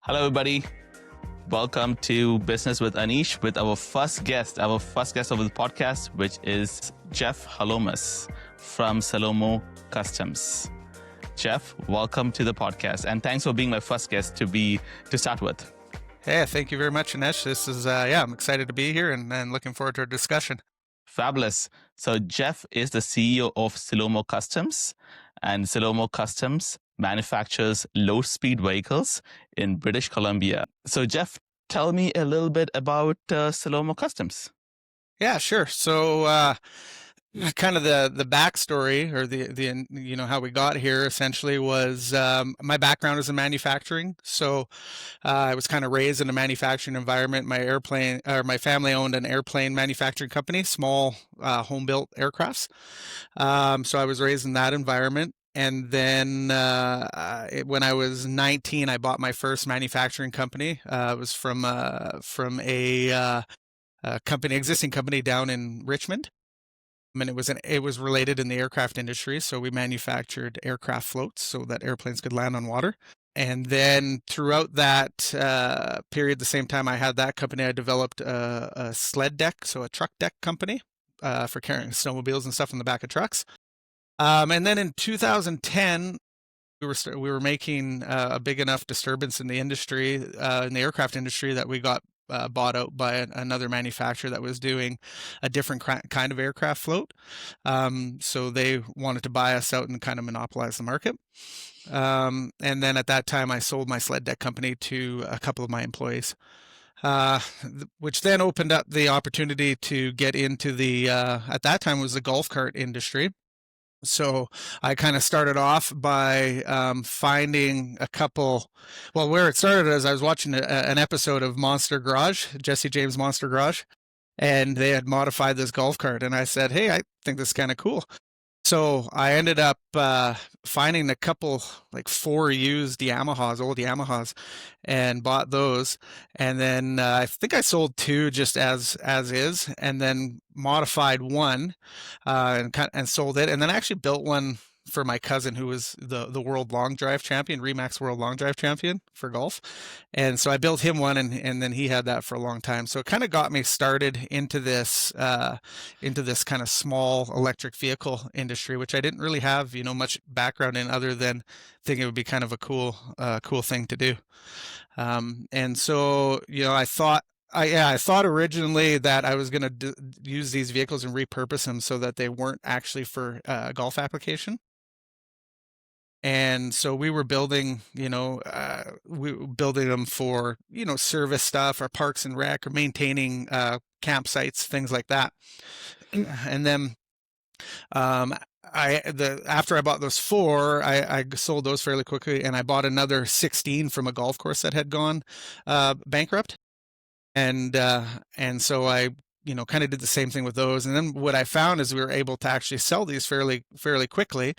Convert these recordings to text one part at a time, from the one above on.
Hello, everybody. Welcome to Business with Anesh with our first guest of the podcast, which is Jeff Holomis from Simolo Customs. Jeff, welcome to the podcast, and thanks for being my first guest to start with. Hey, thank you very much, Anesh. This is, I'm excited to be here and looking forward to our discussion. Fabulous. So Jeff is the CEO of Simolo Customs, and Simolo Customs manufactures low-speed vehicles in British Columbia. So Jeff, tell me a little bit about Simolo Customs. Yeah, sure. So kind of the backstory or the how we got here essentially was my background is in manufacturing. So I was kind of raised in a manufacturing environment. My family owned an airplane manufacturing company, small home built aircrafts. So I was raised in that environment. And then when I was 19, I bought my first manufacturing company. It was from a existing company down in Richmond. And it was related in the aircraft industry. So we manufactured aircraft floats so that airplanes could land on water. And then throughout that period, the same time I had that company, I developed a sled deck, so a truck deck company for carrying snowmobiles and stuff in the back of trucks. And then in 2010, we were making a big enough disturbance in the industry, in the aircraft industry, that we got bought out by another manufacturer that was doing a different kind of aircraft float. So they wanted to buy us out and kind of monopolize the market. And then at that time, I sold my sled deck company to a couple of my employees. Which then opened up the opportunity to get into at that time was the golf cart industry. So I kind of started off by finding a couple. Well, where it started is I was watching an episode of Monster Garage, Jesse James Monster Garage, and they had modified this golf cart. And I said, hey, I think this is kind of cool. So I ended up finding a couple, like 4 used old Yamahas, and bought those. And then I think I sold 2 just as is, and then modified one and sold it. And then I actually built one for my cousin, who was the world long drive champion, Remax world long drive champion for golf. And so I built him one, and then he had that for a long time. So it kind of got me started into this kind of small electric vehicle industry, which I didn't really have, much background in, other than thinking it would be kind of a cool thing to do. And so, I thought originally that I was going to use these vehicles and repurpose them so that they weren't actually for golf application. And so we were building, them for, service stuff or parks and rec or maintaining campsites, things like that. And then after I bought those 4, I sold those fairly quickly, and I bought another 16 from a golf course that had gone bankrupt. And so I, kind of did the same thing with those. And then what I found is we were able to actually sell these fairly quickly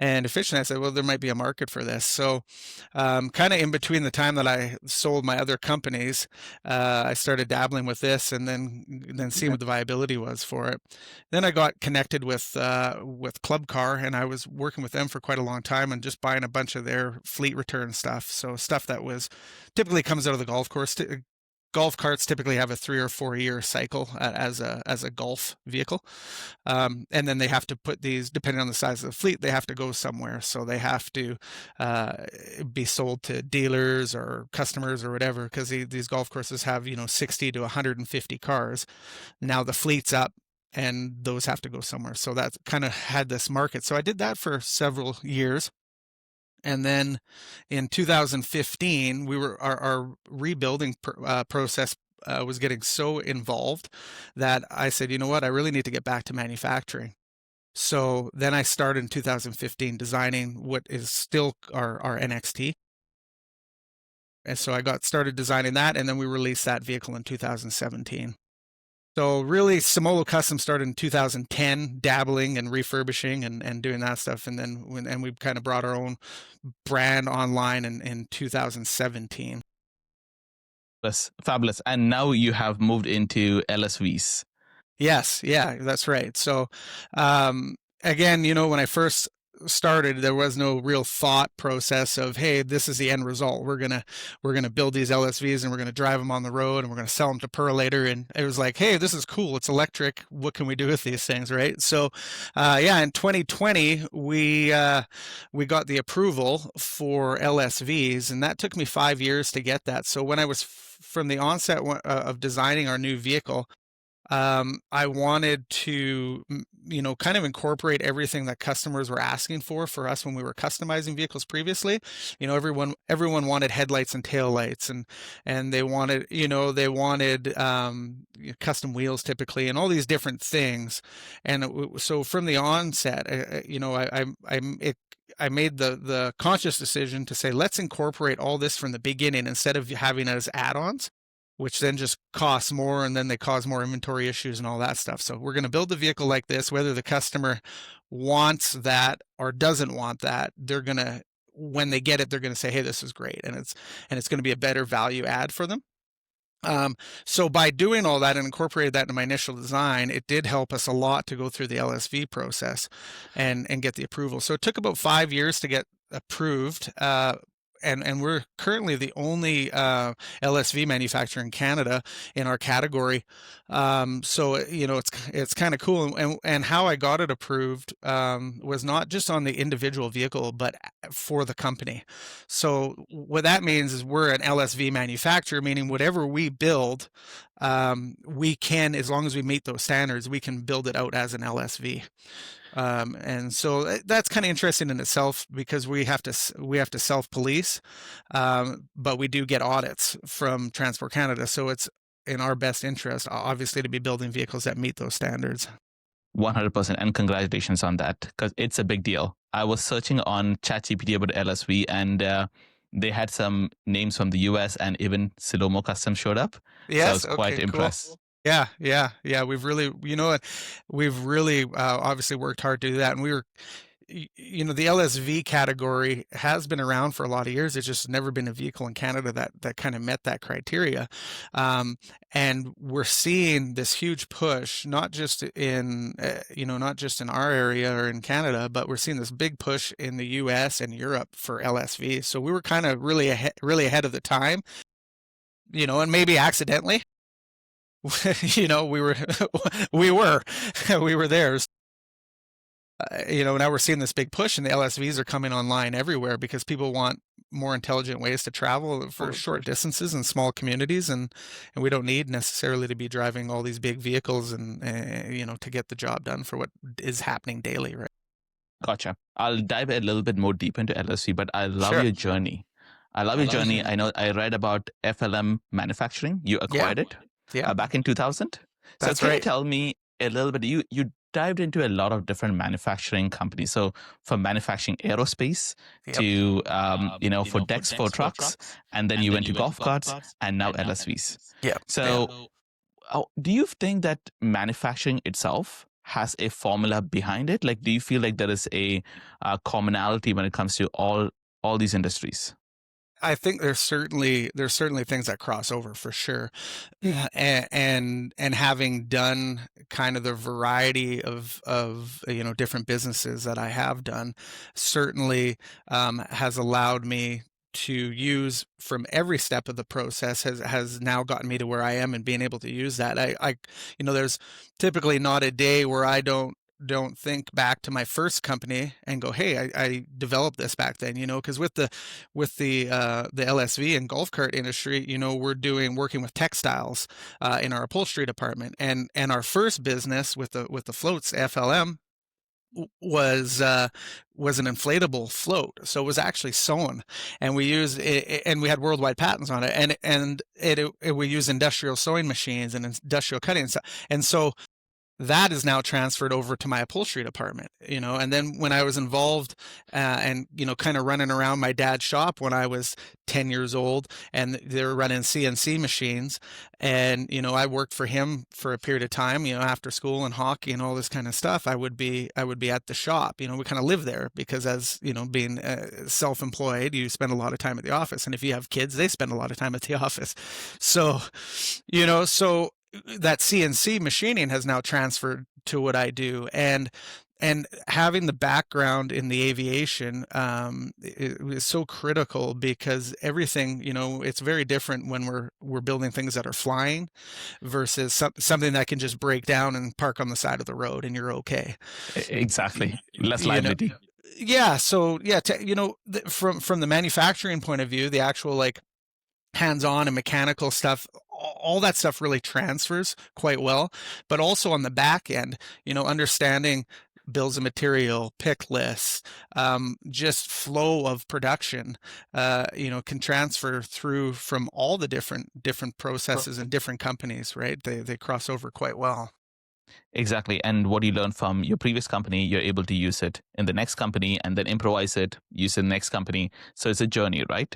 and efficiently. I said, well, there might be a market for this. So kind of in between the time that I sold my other companies, I started dabbling with this, and then seeing what the viability was for it. Then I got connected with Club Car, and I was working with them for quite a long time and just buying a bunch of their fleet return stuff. So stuff that was typically comes out of the golf course. Golf carts typically have a 3 or 4 year cycle as a golf vehicle. And then they have to put these, depending on the size of the fleet, they have to go somewhere. So they have to be sold to dealers or customers or whatever, because these golf courses have, 60 to 150 cars. Now the fleet's up, and those have to go somewhere. So that kind of had this market. So I did that for several years. And then in 2015, our rebuilding process was getting so involved that I said, you know what, I really need to get back to manufacturing. So then I started in 2015 designing what is still our NXT. And so I got started designing that, and then we released that vehicle in 2017. So really, Simolo Customs started in 2010, dabbling and refurbishing and doing that stuff. And then we kind of brought our own brand online in 2017. Fabulous. And now you have moved into LSVs. Yes. Yeah, that's right. So again, when I first started, there was no real thought process of, hey, this is the end result. We're gonna build these LSVs and we're gonna drive them on the road and we're gonna sell them to Perlator. And it was like, hey, this is cool. It's electric. What can we do with these things, right? So, yeah, in 2020 we got the approval for LSVs, and that took me 5 years to get that. So when I was from the onset of designing our new vehicle, I wanted to, kind of incorporate everything that customers were asking for us when we were customizing vehicles previously. Everyone wanted headlights and taillights, and they wanted custom wheels typically, and all these different things. And so from the onset, I made the conscious decision to say, let's incorporate all this from the beginning instead of having it as add-ons, which then just costs more, and then they cause more inventory issues and all that stuff. So we're going to build the vehicle like this, whether the customer wants that or doesn't want that. When they get it, they're going to say, hey, this is great. And it's going to be a better value add for them. So by doing all that and incorporated that into my initial design, it did help us a lot to go through the LSV process and get the approval. So it took about 5 years to get approved. And we're currently the only LSV manufacturer in Canada in our category. So it's kind of cool. And how I got it approved was not just on the individual vehicle, but for the company. So what that means is we're an LSV manufacturer, meaning whatever we build, we can, as long as we meet those standards, we can build it out as an LSV. And so that's kind of interesting in itself, because we have to self-police, but we do get audits from Transport Canada. So it's in our best interest, obviously, to be building vehicles that meet those standards. 100%. And congratulations on that, because it's a big deal. I was searching on ChatGPT about LSV, and they had some names from the US, and even Simolo Customs showed up. Yes, so I was quite impressed. Cool. Yeah. We've really, obviously worked hard to do that. And we were, the LSV category has been around for a lot of years. It's just never been a vehicle in Canada that kind of met that criteria. And we're seeing this huge push, not just in our area or in Canada, but we're seeing this big push in the US and Europe for LSV. So we were kind of really ahead of the time, and maybe accidentally. we were there. Now we're seeing this big push, and the LSVs are coming online everywhere because people want more intelligent ways to travel for short distances and small communities, and we don't need necessarily to be driving all these big vehicles and to get the job done for what is happening daily, right? Gotcha. I'll dive a little bit more deep into LSV, but I love your journey. I love your journey. I know I read about FLM manufacturing. You acquired it. Yeah, back in 2000. That's so can right. you tell me a little bit? You dived into a lot of different manufacturing companies. So from manufacturing aerospace to for decks for trucks, and then you went to golf carts, and now LSVs. Yeah. So do you think that manufacturing itself has a formula behind it? Like, do you feel like there is a commonality when it comes to all these industries? I think there's certainly things that cross over for sure, and having done kind of the variety of different businesses that I have done, certainly has allowed me to use from every step of the process has now gotten me to where I am, and being able to use that. There's typically not a day where I don't think back to my first company and go, hey, I developed this back then, because with the LSV and golf cart industry, we're working with textiles in our upholstery department, and our first business with the floats, FLM, was an inflatable float. So it was actually sewn, and we used it, and we had worldwide patents on it, and we use industrial sewing machines and industrial cutting and stuff. And so that is now transferred over to my upholstery department, and then when I was involved and, kind of running around my dad's shop when I was 10 years old, and they were running CNC machines, and, I worked for him for a period of time, after school and hockey and all this kind of stuff. I would be at the shop, we kind of live there because, as being self-employed, you spend a lot of time at the office. And if you have kids, they spend a lot of time at the office. So, so that CNC machining has now transferred to what I do. And and having the background in the aviation is so critical, because everything, it's very different when we're building things that are flying versus something that can just break down and park on the side of the road and you're okay. Exactly. Less You know, liability. yeah. So yeah, from the manufacturing point of view, the actual like hands-on and mechanical stuff, all that stuff really transfers quite well. But also on the back end, understanding bills of material, pick lists, just flow of production, can transfer through from all the different processes and different companies, right? They cross over quite well. Exactly. And what you learn from your previous company, you're able to use it in the next company and then improvise it, use it in the next company. So it's a journey, right?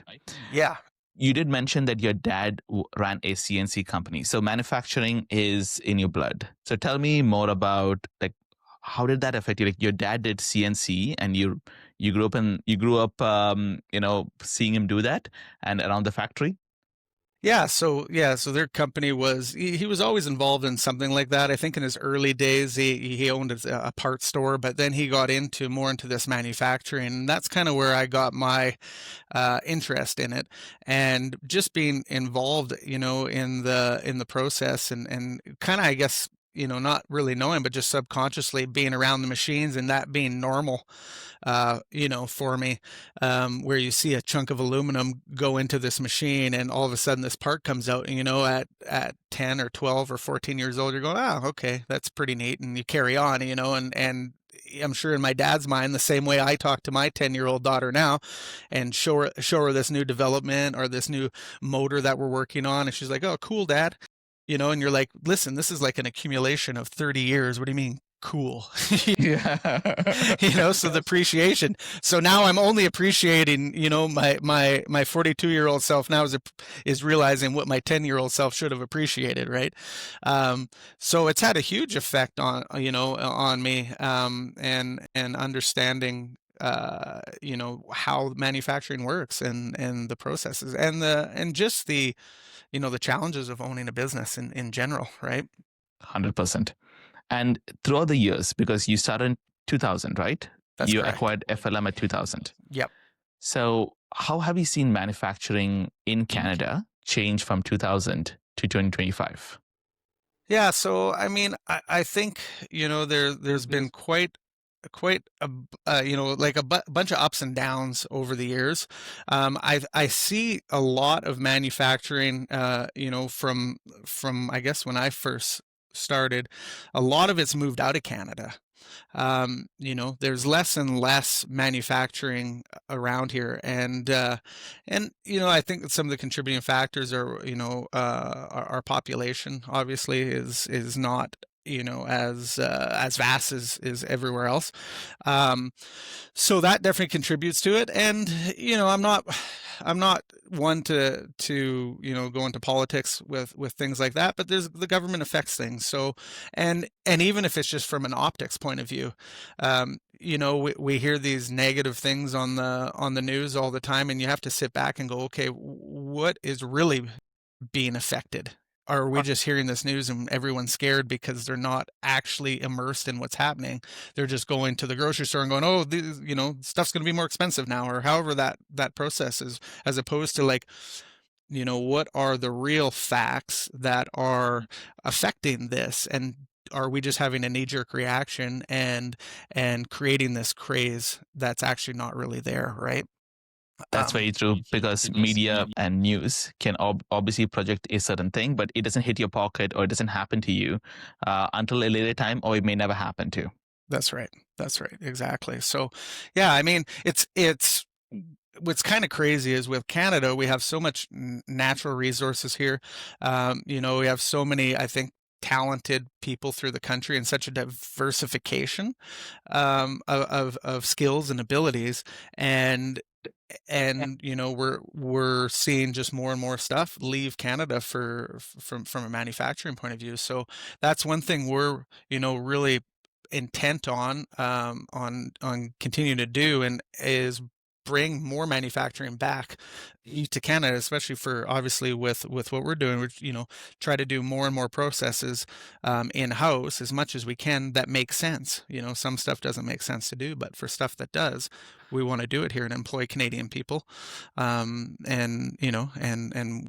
Yeah. You did mention that your dad ran a CNC company. So manufacturing is in your blood. So tell me more about like how did that affect you? Like your dad did CNC and you grew up seeing him do that and around the factory. So their company he was always involved in something like that. I think in his early days he owned a parts store, but then he got more into this manufacturing, and that's kind of where I got my interest in it, and just being involved, in the process, and kind of, I guess, not really knowing, but just subconsciously being around the machines and that being normal, for me, where you see a chunk of aluminum go into this machine and all of a sudden this part comes out, and, at 10 or 12 or 14 years old, you're going, oh, okay, that's pretty neat. And you carry on, and I'm sure in my dad's mind, the same way I talk to my 10-year-old daughter now and show her this new development or this new motor that we're working on. And she's like, oh, cool, Dad. And you're like, listen, this is like an accumulation of 30 years. What do you mean? Cool. Yeah. So the appreciation. So now I'm only appreciating, my 42-year-old self now is realizing what my 10-year-old self should have appreciated, right? So it's had a huge effect on me, and understanding, how manufacturing works, and the processes, and just the challenges of owning a business in general, right? 100%. And throughout the years, because you started in 2000, right? That's You correct. acquired FLM at 2000. Yep. So how have you seen manufacturing in Canada change from 2000 to 2025? Yeah, so I mean, I think, there's been quite like a bunch of ups and downs over the years. I see a lot of manufacturing, from I guess when I first started, a lot of it's moved out of Canada. There's less and less manufacturing around here, and I think that some of the contributing factors are, our population obviously is not, as vast as everywhere else. Um, so that definitely contributes to it. And I'm not one to go into politics with things like that, but the government affects things. So, and even if it's just from an optics point of view, we hear these negative things on the news all the time, and you have to sit back and go, okay, what is really being affected? Or are we just hearing this news and everyone's scared because they're not actually immersed in what's happening? They're just going to the grocery store and going, oh, stuff's going to be more expensive now, or however that process is, as opposed to like, what are the real facts that are affecting this? And are we just having a knee-jerk reaction and creating this craze that's actually not really there, right? That's very true, because media and news can obviously project a certain thing, but it doesn't hit your pocket or it doesn't happen to you until a later time, or it may never happen to. That's right. That's right. Exactly. So, yeah, I mean, it's what's kind of crazy is with Canada, we have so much natural resources here. We have so many, I think, talented people through the country, and such a diversification, of skills and abilities, and we're seeing just more and more stuff leave Canada from a manufacturing point of view. So that's one thing we're really intent on continuing to do, and is bring more manufacturing back to Canada, especially for obviously with what we're doing, which, try to do more and more processes in-house as much as we can that make sense. Some stuff doesn't make sense to do, but for stuff that does, we want to do it here and employ Canadian people, and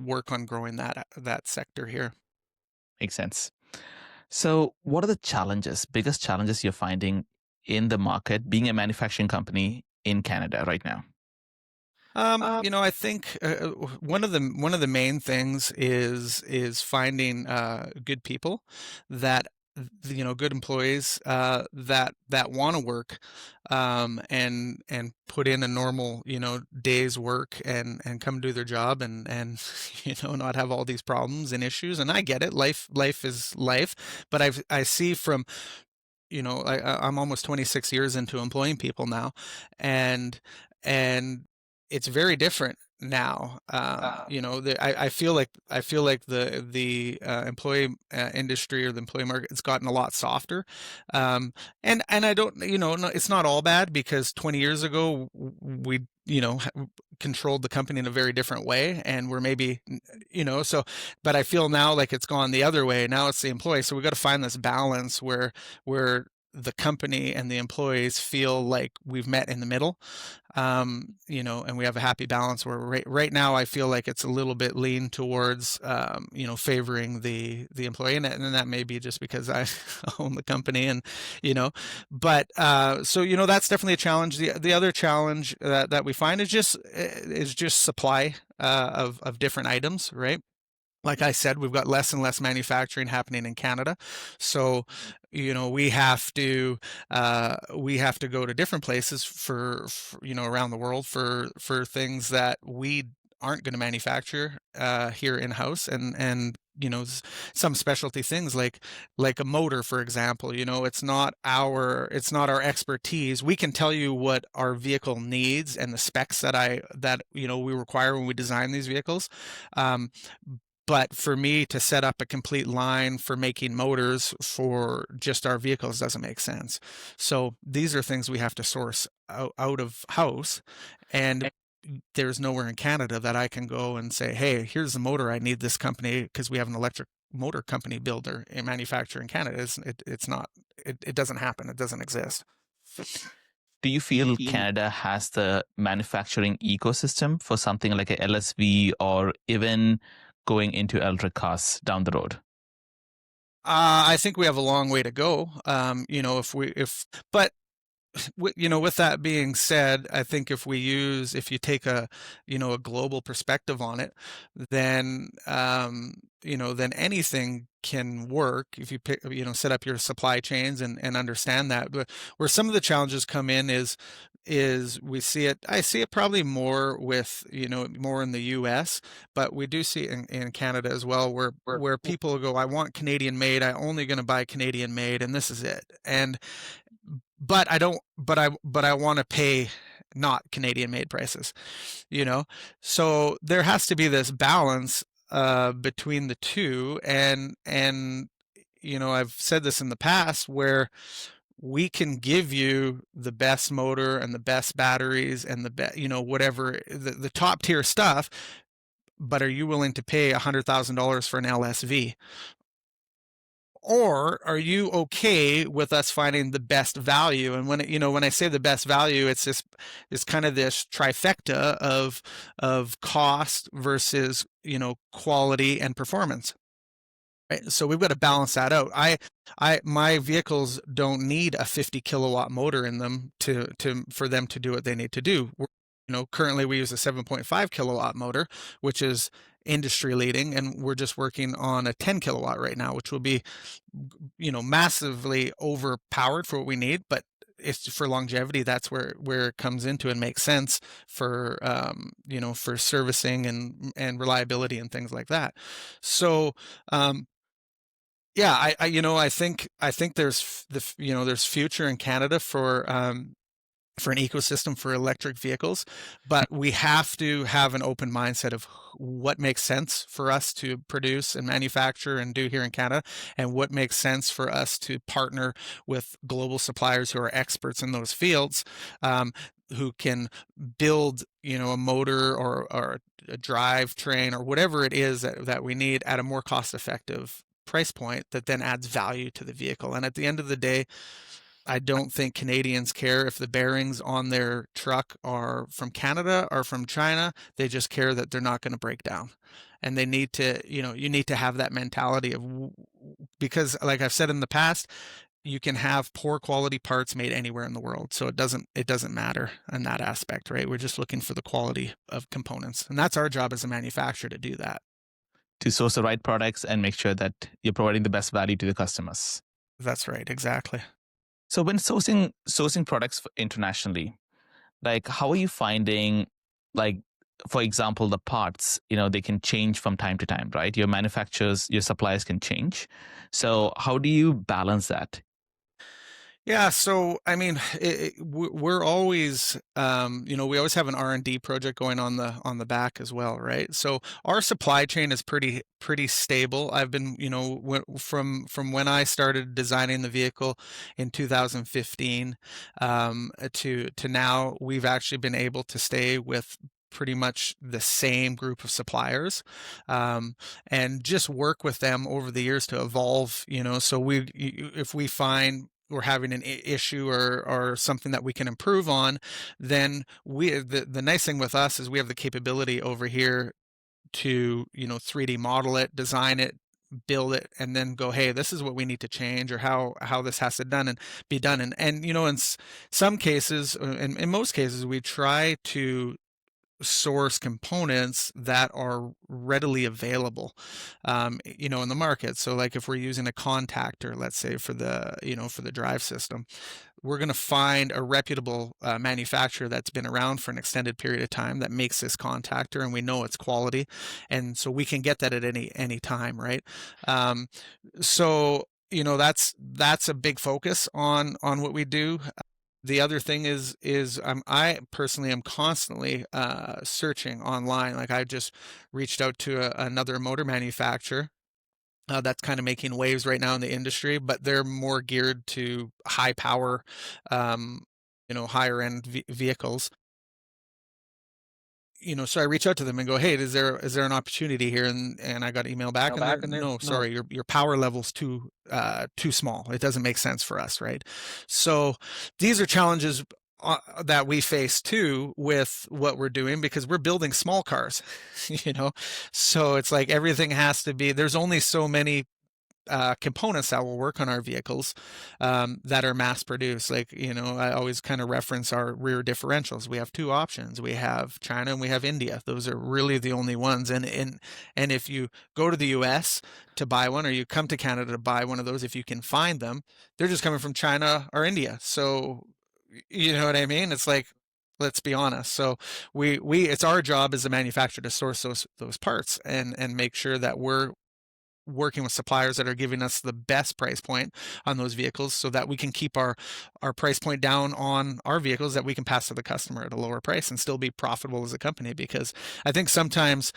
work on growing that sector here. Makes sense. So, what are the biggest challenges you're finding in the market being a manufacturing company in Canada right now? I think one of the main things is finding good people that good employees that want to work and put in a normal day's work and come do their job and not have all these problems and issues. And I get it, life is life, but I see from I'm almost 26 years into employing people now, and it's very different now. I feel like the employee industry or the employee market has gotten a lot softer, and I don't, it's not all bad, because 20 years ago we controlled the company in a very different way, and we're maybe but I feel now like it's gone the other way. Now it's the employee, so we got to find this balance where the company and the employees feel like we've met in the middle, and we have a happy balance where right now I feel like it's a little bit lean towards, favoring the employee, and that may be just because I own the company, and, but, so, that's definitely a challenge. The other challenge that we find is just supply, of different items, right? Like I said, we've got less and less manufacturing happening in Canada, so we have to go to different places for around the world for things that we aren't going to manufacture here in house, and some specialty things like a motor, for example. It's not our expertise. We can tell you what our vehicle needs and the specs that we require when we design these vehicles. But for me to set up a complete line for making motors for just our vehicles doesn't make sense. So these are things we have to source out of house, and there's nowhere in Canada that I can go and say, hey, here's the motor I need this company, because we have an electric motor company builder and manufacturer in Canada. It doesn't happen. It doesn't exist. Do you feel Canada has the manufacturing ecosystem for something like a LSV, or even going into electric cars down the road? I think we have a long way to go. But with that being said, I think if you take a global perspective on it, then then anything can work if you set up your supply chains and understand that. But where some of the challenges come in is I see it probably more with more in the US, but we do see it in Canada as well, where people go, I want Canadian made, I'm only going to buy Canadian made, and this is it. But I want to pay not Canadian made prices, so there has to be this balance between the two, and I've said this in the past, where we can give you the best motor and the best batteries and whatever the top tier stuff, but are you willing to pay $100,000 for an LSV? Or are you okay with us finding the best value? And when I say the best value, it's kind of this trifecta of cost versus quality and performance. Right? So we've got to balance that out. My vehicles don't need a 50 kilowatt motor in them for them to do what they need to do. Currently we use a 7.5 kilowatt motor, which is industry leading, and we're just working on a 10 kilowatt right now, which will be massively overpowered for what we need, but it's for longevity. That's where it comes into and makes sense for for servicing and reliability and things like that. So yeah, I think there's there's future in Canada for an ecosystem for electric vehicles, but we have to have an open mindset of what makes sense for us to produce and manufacture and do here in Canada, and what makes sense for us to partner with global suppliers who are experts in those fields. who can build, a motor or a drive train or whatever it is that we need at a more cost-effective price point that then adds value to the vehicle. And at the end of the day, I don't think Canadians care if the bearings on their truck are from Canada or from China. They just care that they're not going to break down. And they need to, you need to have that mentality because like I've said in the past, you can have poor quality parts made anywhere in the world. So it doesn't matter in that aspect, right? We're just looking for the quality of components. And that's our job as a manufacturer to do that. To source the right products and make sure that you're providing the best value to the customers. That's right, exactly. So when sourcing products internationally, like how are you finding, like, for example, the parts, they can change from time to time, right? Your manufacturers, your suppliers can change. So how do you balance that? Yeah, so I mean, we're always, we always have an R&D project going on the back as well, right? So our supply chain is pretty stable. I've been, from when I started designing the vehicle in 2015 to now, we've actually been able to stay with pretty much the same group of suppliers, and just work with them over the years to evolve. So if we find we're having an issue or something that we can improve on, then the nice thing with us is we have the capability over here to 3D model it, design it, build it, and then go, hey, this is what we need to change, or how this has to be done. And in some cases, in most cases, we try to source components that are readily available, in the market. So like if we're using a contactor, let's say for the drive system, we're going to find a reputable manufacturer that's been around for an extended period of time that makes this contactor, and we know it's quality, and so we can get that at any time, right? So that's a big focus on what we do. The other thing is I personally am constantly searching online. Like I just reached out to another motor manufacturer that's kind of making waves right now in the industry, but they're more geared to high power, higher end vehicles. So I reach out to them and go, hey, is there an opportunity here? And I got an email back, and they're, no, sorry, your power level's too small. It doesn't make sense for us, right? So these are challenges that we face too with what we're doing, because we're building small cars, so it's like everything has to be, there's only so many components that will work on our vehicles that are mass produced. Like, I always kind of reference our rear differentials. We have two options. We have China and we have India. Those are really the only ones. And if you go to the US to buy one, or you come to Canada to buy one of those, if you can find them, they're just coming from China or India. So, you know what I mean? It's like, let's be honest. So it's our job as a manufacturer to source those parts and make sure that we're working with suppliers that are giving us the best price point on those vehicles, so that we can keep our price point down on our vehicles, that we can pass to the customer at a lower price and still be profitable as a company. Because I think sometimes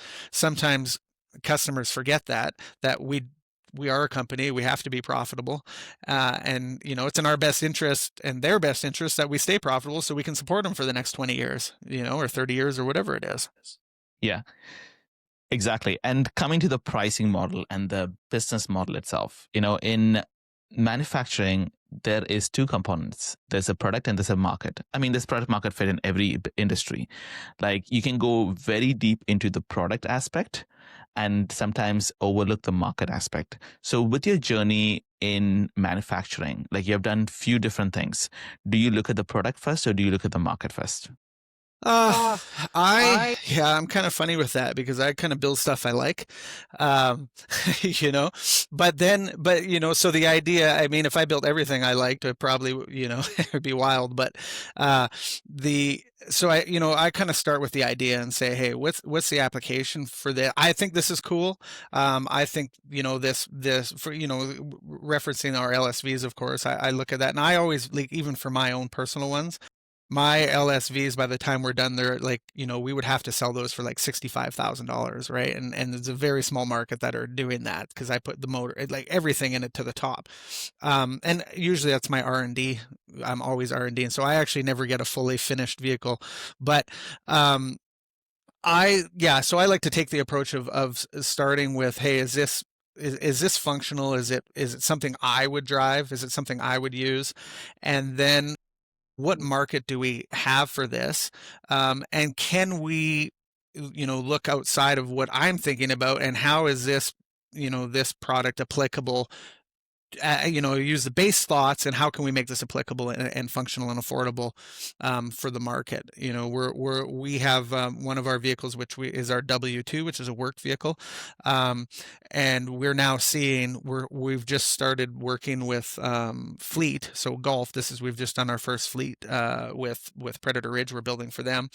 customers forget that we are a company, we have to be profitable, and it's in our best interest and their best interest that we stay profitable, so we can support them for the next 20 years, or 30 years, or whatever it is. Yeah. Exactly. And coming to the pricing model and the business model itself, in manufacturing, there is two components. There's a product and there's a market. I mean, there's product market fit in every industry. Like you can go very deep into the product aspect and sometimes overlook the market aspect. So with your journey in manufacturing, like you have done few different things. Do you look at the product first or do you look at the market first? I'm kind of funny with that, because I kind of build stuff I like, so the idea, I mean, if I built everything I liked, it probably, it'd be wild. But, I kind of start with the idea and say, hey, what's the application for this? I think this is cool. I think, this for, referencing our LSVs, of course, I look at that, and I always, like, even for my own personal ones, my LSVs, by the time we're done, they're like, we would have to sell those for like $65,000, right? And there's a very small market that are doing that because I put the motor, like everything in it to the top. And usually that's my R&D. I'm always R&D, and so I actually never get a fully finished vehicle. But so I like to take the approach of starting with, hey, is this functional? Is it something I would drive? Is it something I would use? And then what market do we have for this? And can we, look outside of what I'm thinking about, and how is this, this product applicable? Use the base thoughts, and how can we make this applicable and functional and affordable for the market? We have one of our vehicles, which is our W2, which is a work vehicle, and we're now seeing we've just started working with fleet. So golf. We've just done our first fleet with Predator Ridge. We're building for them.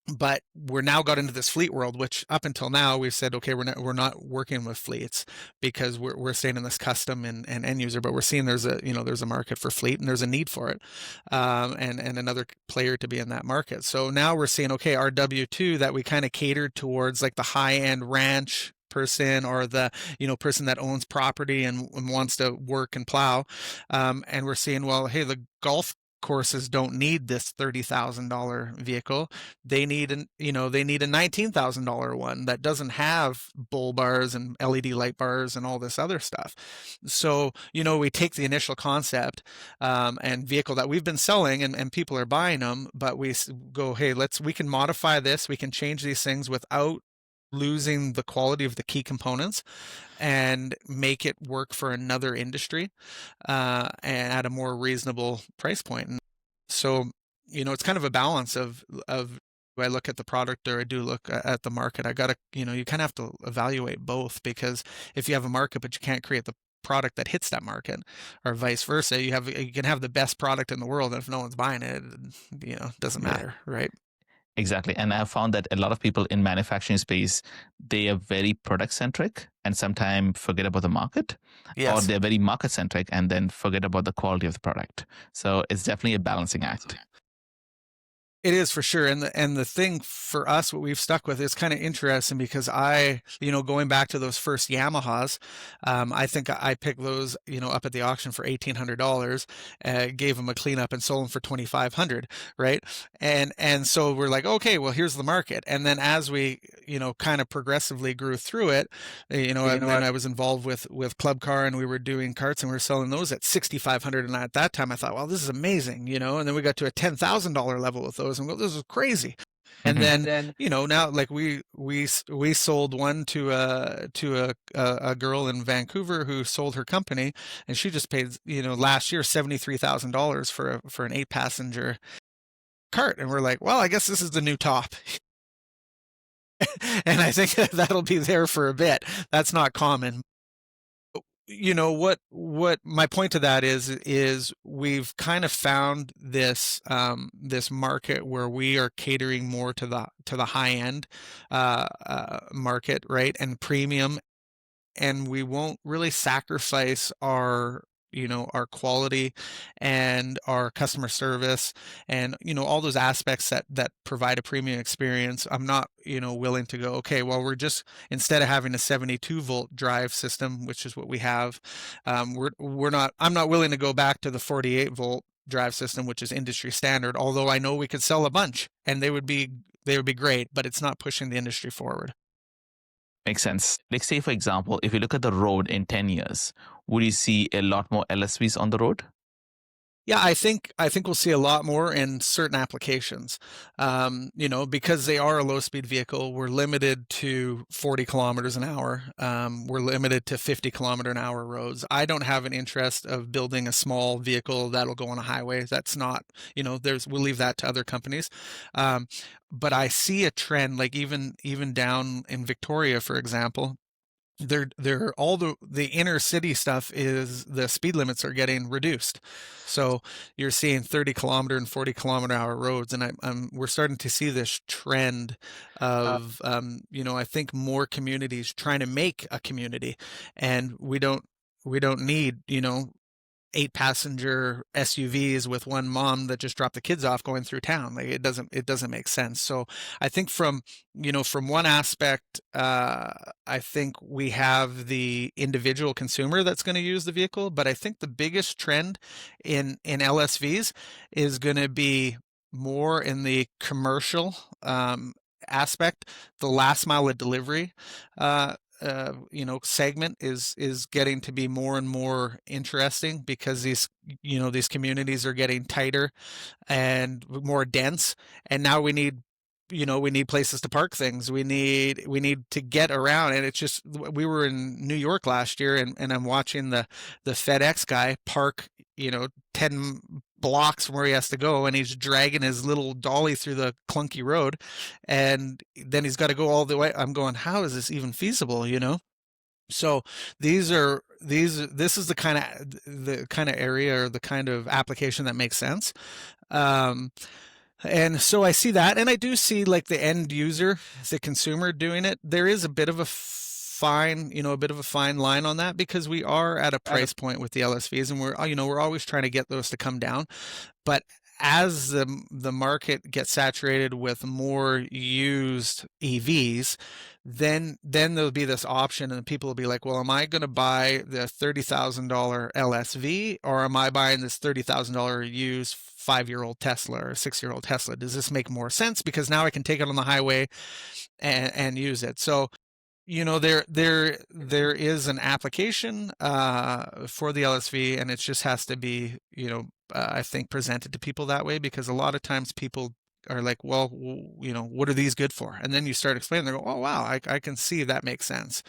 But we're now got into this fleet world, which up until now we've said, okay, we're not working with fleets because we're staying in this custom and end user. But we're seeing there's a market for fleet, and there's a need for it, and another player to be in that market. So now we're seeing, okay, our W2 that we kind of catered towards, like the high end ranch person, or the person that owns property and wants to work and plow, and we're seeing, well, hey, the golf courses don't need this $30,000 vehicle. They need a $19,000 one that doesn't have bull bars and LED light bars and all this other stuff. So, we take the initial concept and vehicle that we've been selling, and people are buying them, but we go, hey, we can modify this. We can change these things without losing the quality of the key components, and make it work for another industry, and at a more reasonable price point. And so, it's kind of a balance of do I look at the product, or I do look at the market? I gotta, you kind of have to evaluate both, because if you have a market but you can't create the product that hits that market, or vice versa, you can have the best product in the world, and if no one's buying it, it doesn't matter, right? Exactly. And I've found that a lot of people in manufacturing space, they are very product centric and sometimes forget about the market. Yes. Or they're very market centric and then forget about the quality of the product. So it's definitely a balancing act. It is, for sure. And the thing for us, what we've stuck with, is kind of interesting, because going back to those first Yamahas, I think I picked those, up at the auction for $1,800, gave them a cleanup and sold them for $2,500, right? And so we're like, okay, well, here's the market. And then as we, kind of progressively grew through it, and then I was involved with Club Car, and we were doing carts, and we were selling those at $6,500. And at that time I thought, well, this is amazing, and then we got to a $10,000 level with those, and go, this is crazy. And then now, like, we sold one to a girl in Vancouver who sold her company, and she just paid last year $73,000 for an 8-passenger cart, and we're like, well, I guess this is the new top. And I think that'll be there for a bit. That's not common. What my point to that is we've kind of found this this market where we are catering more to the high end market, right, and premium, and we won't really sacrifice our our quality and our customer service, and all those aspects that provide a premium experience. I'm not willing to go, okay, well, we're just, instead of having a 72 volt drive system, which is what we have, I'm not willing to go back to the 48 volt drive system, which is industry standard, although I know we could sell a bunch and they would be great, but it's not pushing the industry forward. Makes sense. Like, say, for example, if you look at the road in 10 years, would you see a lot more LSVs on the road? Yeah, I think we'll see a lot more in certain applications, because they are a low-speed vehicle. We're limited to 40 kilometers an hour. We're limited to 50-kilometer-an-hour roads. I don't have an interest of building a small vehicle that'll go on a highway. That's not, we'll leave that to other companies. But I see a trend, like even down in Victoria, for example. They're all the inner city stuff is, the speed limits are getting reduced, so you're seeing 30-kilometer and 40-kilometer-hour roads, and we're starting to see this trend of I think more communities trying to make a community, and we don't need 8-passenger SUVs with one mom that just dropped the kids off going through town. Like it doesn't make sense. So I think from one aspect, I think we have the individual consumer that's going to use the vehicle, but I think the biggest trend in LSVs is going to be more in the commercial aspect. The last mile of delivery segment is getting to be more and more interesting because these communities are getting tighter and more dense, and now we need places to park things. We need to get around, and it's just, we were in New York last year, and I'm watching the FedEx guy park 10 blocks from where he has to go, and he's dragging his little dolly through the clunky road, and then he's got to go all the way. I'm going, how is this even feasible? So this is the kind of area or the kind of application that makes sense. And so I see that, and I do see like the end user, the consumer doing it. There is a bit of a fine line on that, because we are at a price point with the LSVs, and we're always trying to get those to come down. But as the market gets saturated with more used EVs, then there'll be this option, and people will be like, well, am I going to buy the $30,000 LSV, or am I buying this $30,000 used 5-year-old Tesla or 6-year-old Tesla? Does this make more sense? Because now I can take it on the highway and use it. So there is an application for the LSV, and it just has to be I think presented to people that way, because a lot of times people are like, well, what are these good for? And then you start explaining, they go, oh wow, I can see that makes sense.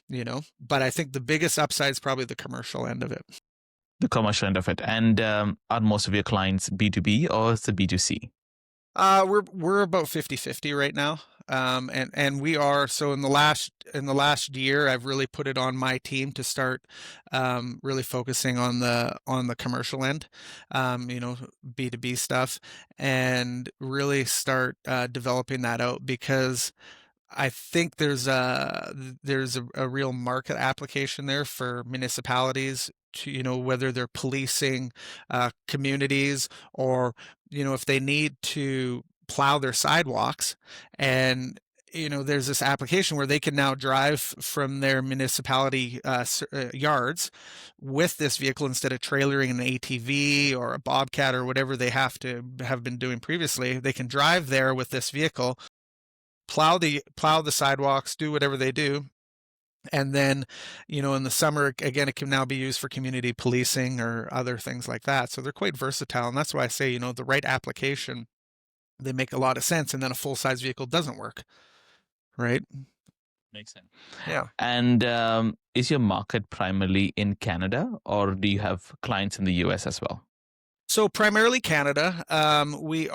But I think the biggest upside is probably the commercial end of it. The commercial end of it. And are most of your clients B2B or is it B2C? We're about 50-50 right now. And we are, so in the last year, I've really put it on my team to start really focusing on the commercial end, B2B stuff, and really start developing that out, because I think there's a real market application there for municipalities to, whether they're policing communities, or if they need to plow their sidewalks, and there's this application where they can now drive from their municipality yards with this vehicle, instead of trailering an ATV or a Bobcat or whatever they have been doing previously. They can drive there with this vehicle, plow the sidewalks, do whatever they do. And then, in the summer, again, it can now be used for community policing or other things like that. So they're quite versatile. And that's why I say, the right application, they make a lot of sense. And then a full-size vehicle doesn't work, right? Makes sense. Yeah. And is your market primarily in Canada, or do you have clients in the US as well? So primarily Canada. We've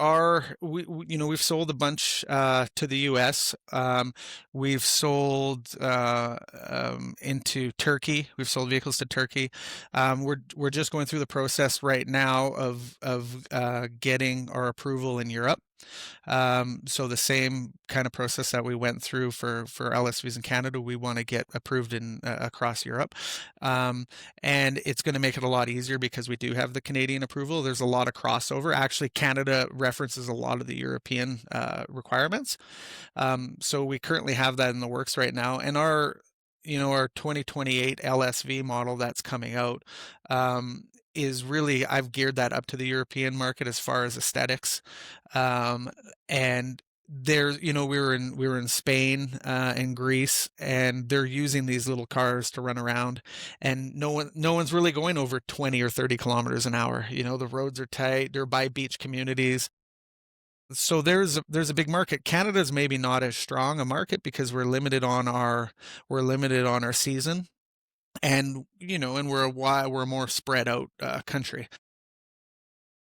sold a bunch to the U.S. We've sold into Turkey. We've sold vehicles to Turkey. We're just going through the process right now of getting our approval in Europe. So the same kind of process that we went through for LSVs in Canada, we want to get approved in across Europe. And it's going to make it a lot easier because we do have the Canadian approval. There's a lot of crossover. Actually, Canada references a lot of the European requirements. So we currently have that in the works right now. And our 2028 LSV model that's coming out is really, I've geared that up to the European market as far as aesthetics. And there's, we were in Spain and Greece, and they're using these little cars to run around, and no one's really going over 20 or 30 kilometers an hour. The roads are tight. They're by beach communities. So there's a big market. Canada's maybe not as strong a market because we're limited on our season, and we're a more spread out country.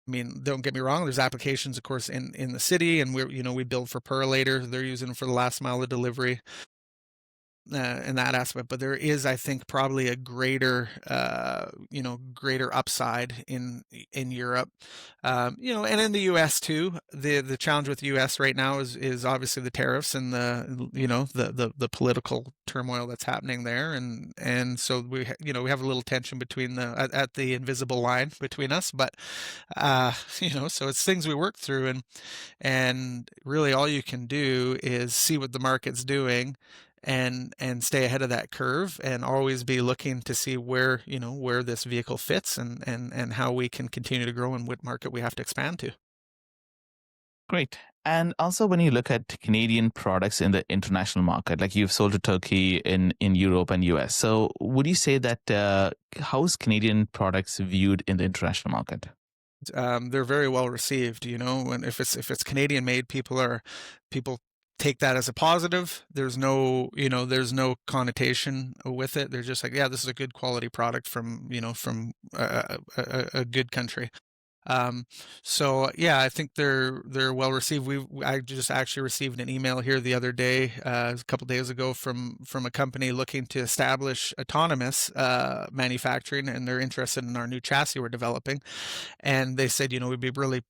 I mean, don't get me wrong, there's applications, of course, in the city, and we build for Purolator. They're using them for the last mile of delivery. in that aspect, but there is, I think, probably a greater greater upside in Europe, and in the U.S. too. The challenge with the U.S. right now is obviously the tariffs and the political turmoil that's happening there, and so we have a little tension between at the invisible line between us, but so it's things we work through, and really all you can do is see what the market's doing and stay ahead of that curve, and always be looking to see where this vehicle fits, and how we can continue to grow and what market we have to expand to. Great. And also, when you look at Canadian products in the international market, like you've sold to Turkey in Europe and US, so would you say that how's Canadian products viewed in the international market? They're very well received, and if it's Canadian made, people take that as a positive. There's no connotation with it. They're just like, yeah, this is a good quality product from a good country. So yeah, I think they're well received. I just actually received an email here the other day, a couple days ago, from a company looking to establish autonomous manufacturing, and they're interested in our new chassis we're developing. And they said, we'd be really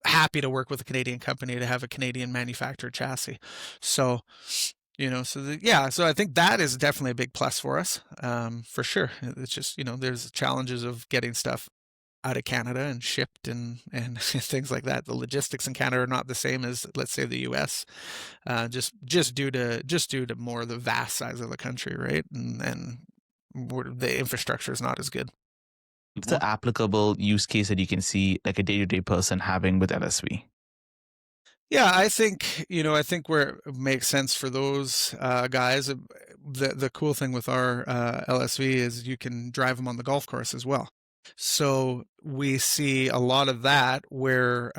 happy to work with a Canadian company to have a Canadian manufactured chassis. So, so I think that is definitely a big plus for us, for sure. It's just, there's challenges of getting stuff out of Canada and shipped and things like that. The logistics in Canada are not the same as, let's say, the US, just due to more of the vast size of the country, right? And the infrastructure is not as good. What's the applicable use case that you can see like a day-to-day person having with LSV? Yeah, I think where it makes sense for those guys, the cool thing with our LSV is you can drive them on the golf course as well. So we see a lot of that where,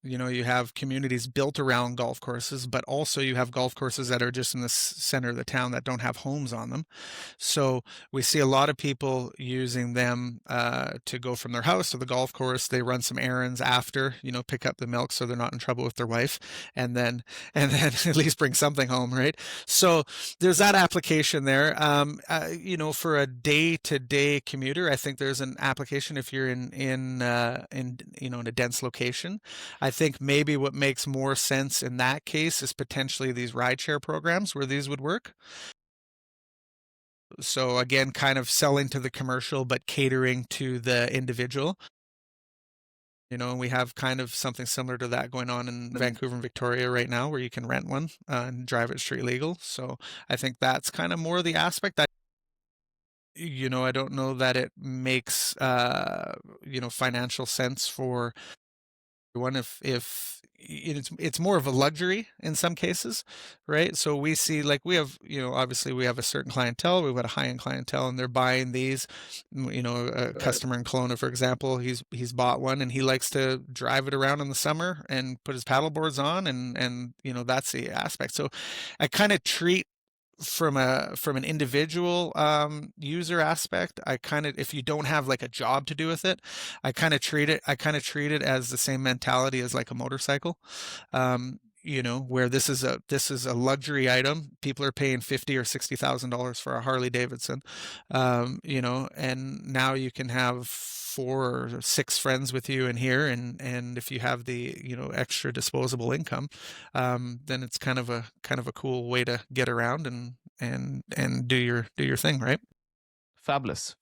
you have communities built around golf courses, but also you have golf courses that are just in the center of the town that don't have homes on them. So we see a lot of people using them to go from their house to the golf course. They run some errands after, pick up the milk so they're not in trouble with their wife, and then at least bring something home, right? So there's that application there. For a day-to-day commuter, I think there's an application if you're in a dense location. I think maybe what makes more sense in that case is potentially these rideshare programs where these would work. So again, kind of selling to the commercial, but catering to the individual. And we have kind of something similar to that going on in Vancouver and Victoria right now, where you can rent one and drive it street legal. So I think that's kind of more the aspect. I don't know that it makes financial sense for one if it's more of a luxury in some cases, right? So we see, like, we have, obviously we have a certain clientele, we've got a high-end clientele, and they're buying these. A customer in Kelowna, for example, he's bought one and he likes to drive it around in the summer and put his paddle boards on, and that's the aspect. So I kind of treat, from an individual user aspect, if you don't have like a job to do with it, I kind of treat it as the same mentality as like a motorcycle, where this is a luxury item. People are paying $50,000 or $60,000 for a Harley Davidson, and now you can have 4 or 6 friends with you in here, and if you have the extra disposable income, then it's kind of a cool way to get around and do your thing, right? Fabulous.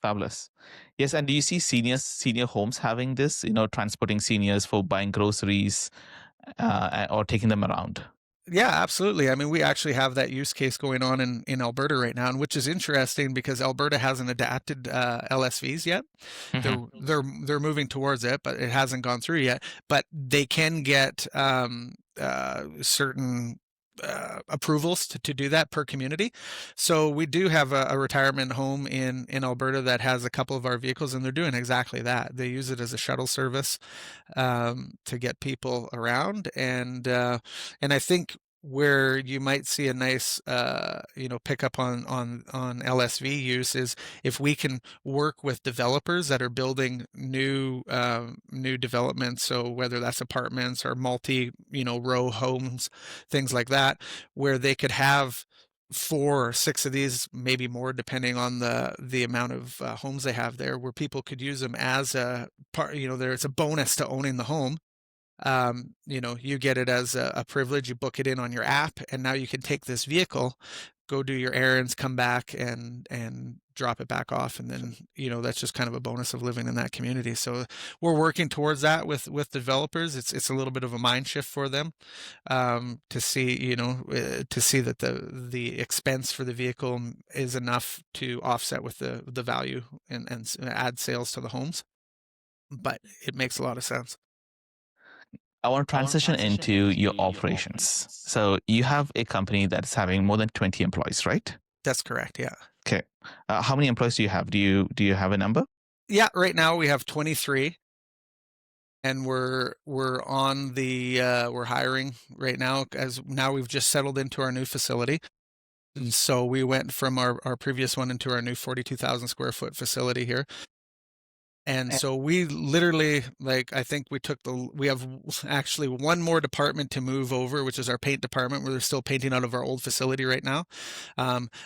Yes, and do you see senior homes having this, transporting seniors for buying groceries or taking them around? Yeah, absolutely. I mean, we actually have that use case going on in Alberta right now, and which is interesting because Alberta hasn't adapted LSVs yet. They're moving towards it, but it hasn't gone through yet. But they can get certain approvals to do that per community. So we do have a retirement home in Alberta that has a couple of our vehicles, and they're doing exactly that. They use it as a shuttle service to get people around, and I think where you might see a nice pickup on LSV use is if we can work with developers that are building new developments, so whether that's apartments or multi row homes, things like that, where they could have 4 or 6 of these, maybe more, depending on the amount of homes they have there, where people could use them as a part. There's a bonus to owning the home. You get it as a privilege. You book it in on your app, and now you can take this vehicle, go do your errands, come back and drop it back off. And then, that's just kind of a bonus of living in that community. So we're working towards that with developers. It's a little bit of a mind shift for them, to see, that the expense for the vehicle is enough to offset with the value and add sales to the homes. But it makes a lot of sense. I want to transition into your operations. So you have a company that's having more than 20 employees, right? That's correct. Yeah. Okay. How many employees do you have? Do you have a number? Yeah. Right now we have 23, and we're on we're hiring right now, as now we've just settled into our new facility. And so we went from our previous one into our new 42,000 square foot facility here. And so we literally, I think we have actually one more department to move over, which is our paint department, where they're still painting out of our old facility right now,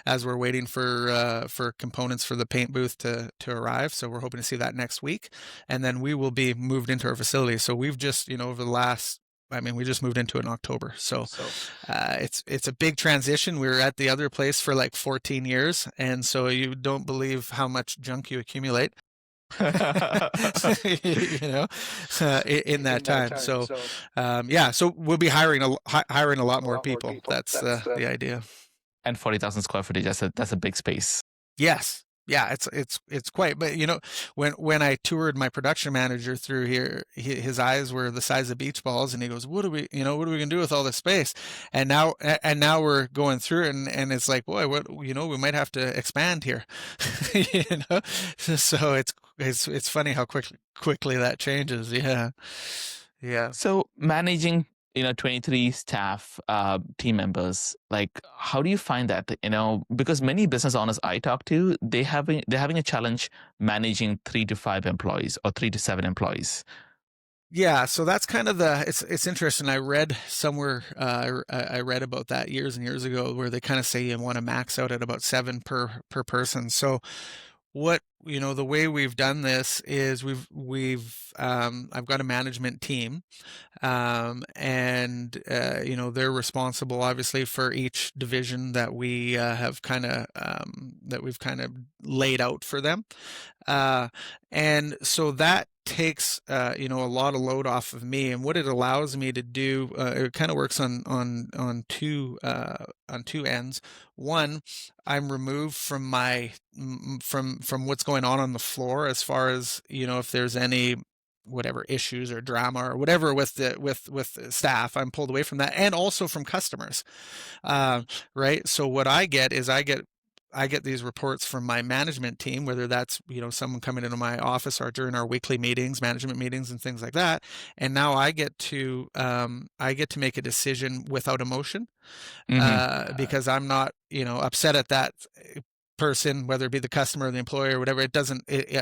as we're waiting for components for the paint booth to arrive. So we're hoping to see that next week, and then we will be moved into our facility. So we've just, over the last, we just moved into it in October. So it's a big transition. We were at the other place for 14 years. And so you don't believe how much junk you accumulate. In that time. So so we'll be hiring a lot more people. That's the idea. And 40,000 square footage, that's a big space. Yes. Yeah, it's quite. But when I toured my production manager through here, his eyes were the size of beach balls, and he goes, "What are we gonna do with all this space?" And now we're going through it, and it's like, boy, we might have to expand here. So it's funny how quickly that changes. Yeah. So managing 23 staff, team members, how do you find that? Because many business owners I talk to, they're having a challenge managing 3 to 5 employees or 3 to 7 employees. Yeah, so that's kind of it's interesting. I read somewhere, I read about that years and years ago, where they kind of say you want to max out at about 7 per person. So what, the way we've done this is I've got a management team, and they're responsible obviously for each division that we have that we've kind of laid out for them, and so that takes a lot of load off of me. And what it allows me to do, it kind of works on two ends. One, I'm removed from from what's going on the floor, as far as if there's any whatever issues or drama or whatever with the staff. I'm pulled away from that, and also from customers, right? So what I get is I get these reports from my management team, whether that's someone coming into my office or during our weekly meetings, management meetings, and things like that. And now I get to make a decision without emotion, because I'm not upset at that person, whether it be the customer or the employer or whatever.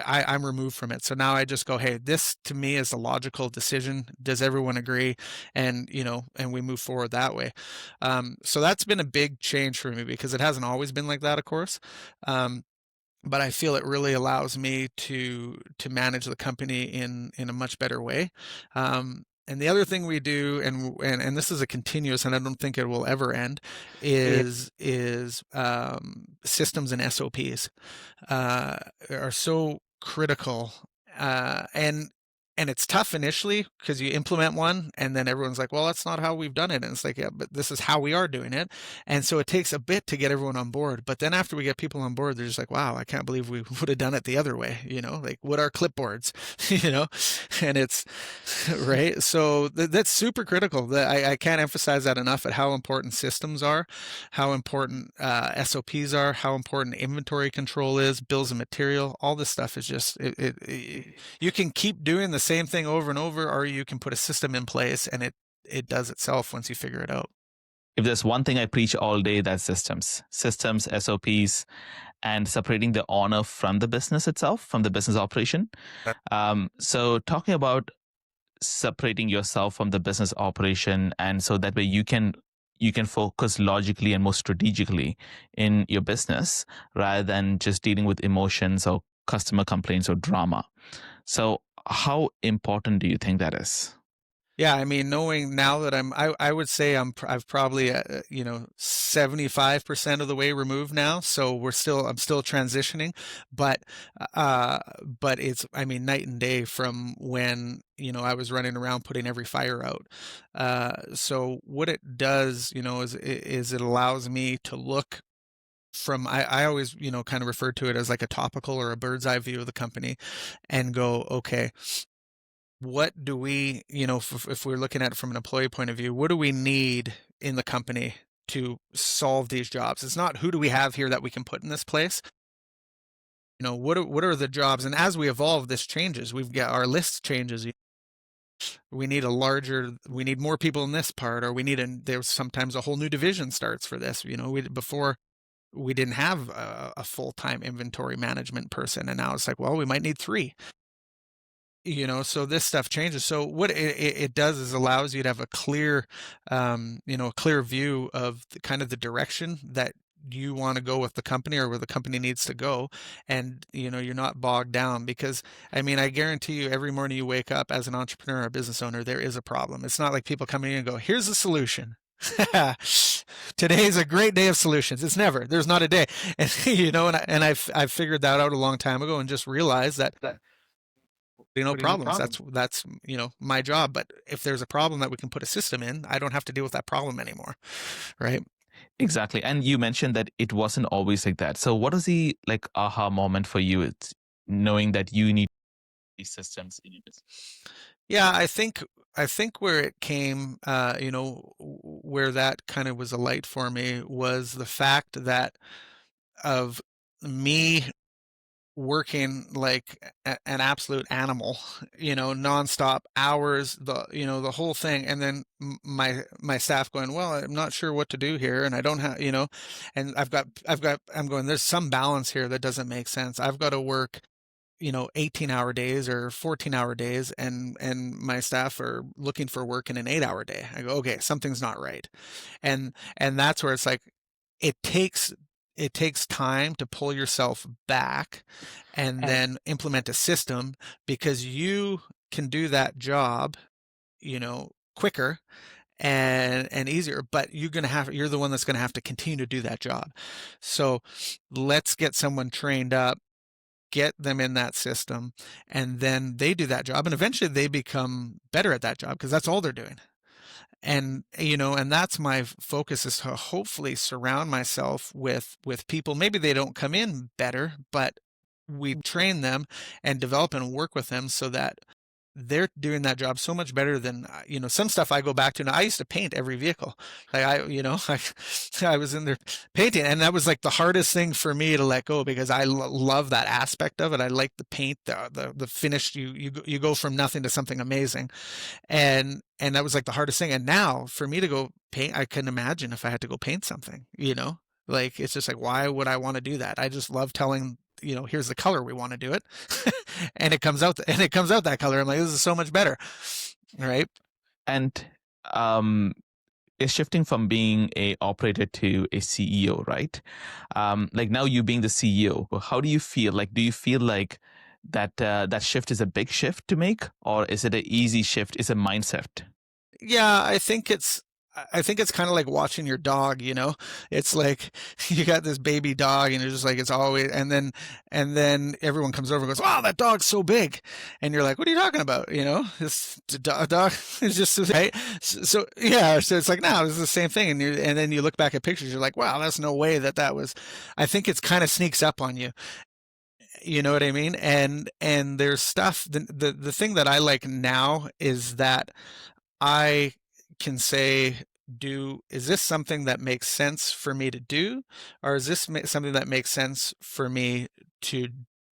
I'm removed from it. So now I just go, hey, this to me is a logical decision. Does everyone agree? And we move forward that way. So that's been a big change for me, because it hasn't always been like that, of course. But I feel it really allows me to manage the company in a much better way. And the other thing we do, and this is a continuous, and I don't think it will ever end, is systems and SOPs are so critical, and it's tough initially, because you implement one and then everyone's like, well, that's not how we've done it. And it's like, yeah, but this is how we are doing it. And so it takes a bit to get everyone on board. But then after we get people on board, they're just like, wow, I can't believe we would have done it the other way. What are clipboards, and it's right. So that's super critical. I can't emphasize that enough, at how important systems are, how important SOPs are, how important inventory control is, bills of material. All this stuff is just, you can keep doing the same thing over and over, or you can put a system in place and it does itself once you figure it out. If there's one thing I preach all day, that's systems, SOPs, and separating the owner from the business itself, from the business operation. So talking about separating yourself from the business operation, and so that way you can you can focus logically and more strategically in your business rather than just dealing with emotions or customer complaints or drama. So how important do you think that is? Yeah, I mean, knowing now that I would say I've probably 75% of the way removed now. So I'm still transitioning, but uh, but it's, I mean, night and day from when, I was running around putting every fire out. So what it does, is it allows me to look from, I always, kind of refer to it as like a topical or a bird's eye view of the company, and go, okay, what do we, if we're looking at it from an employee point of view, what do we need in the company to solve these jobs? It's not who do we have here that we can put in this place. What are the jobs? And as we evolve, this changes. We've got our list changes. We need more people in this part, or there's sometimes a whole new division starts for this. Before we didn't have a full-time inventory management person, and now it's like, well, we might need 3. So this stuff changes. So what it does is allows you to have a clear, a clear view of kind of the direction that you want to go with the company, or where the company needs to go. And, you're not bogged down, because I mean, I guarantee you every morning you wake up as an entrepreneur or business owner, there is a problem. It's not like people come in and go, here's the solution. Today's a great day of solutions. It's never, there's not a day. And, I've figured that out a long time ago, and just realized that problems. That's my job. But if there's a problem that we can put a system in, I don't have to deal with that problem anymore, right? Exactly. And you mentioned that it wasn't always like that. So what is the like aha moment for you? It's knowing that you need these systems in your business. Yeah, I think where it came, where that kind of was a light for me, was the fact that of me working like an absolute animal, nonstop hours, the whole thing. And then my staff going, well, I'm not sure what to do here. And I don't have, and I'm going, there's some balance here that doesn't make sense. I've got to work, 18-hour days or 14-hour days, and my staff are looking for work in an 8-hour day. I go, okay, something's not right. And that's where it's like, it takes time to pull yourself back and then implement a system, because you can do that job, quicker and easier, but you're the one that's going to have to continue to do that job. So let's get someone trained up, get them in that system, and then they do that job, and eventually they become better at that job, because that's all they're doing. And and that's my focus, is to hopefully surround myself with people. Maybe they don't come in better, but we train them and develop and work with them so that they're doing that job so much better than, some stuff I go back to. Now, I used to paint every vehicle. Like I was in there painting, and that was like the hardest thing for me to let go, because I love that aspect of it. I like the paint, the finish. You go from nothing to something amazing. And that was like the hardest thing. And now for me to go paint, I couldn't imagine if I had to go paint something, like, it's just like, why would I want to do that? I just love telling, here's the color we want to do it. and it comes out that color. I'm like, this is so much better. Right. And it's shifting from being a operator to a CEO, right? Like now you being the CEO, how do you feel? Like, do you feel like that shift is a big shift to make, or is it an easy shift? Is a mindset? Yeah, I think it's kind of like watching your dog, it's like you got this baby dog, and you're just like, it's always, and then everyone comes over and goes, wow, that dog's so big. And you're like, what are you talking about? This dog is just right. So yeah, so it's like, no, it's the same thing. And then you look back at pictures, you're like, wow, that's no way that was, I think it's kind of sneaks up on you. You know what I mean? And there's stuff, the thing that I like now is that I can say, is this something that makes sense for me to do? Or is this something that makes sense for me to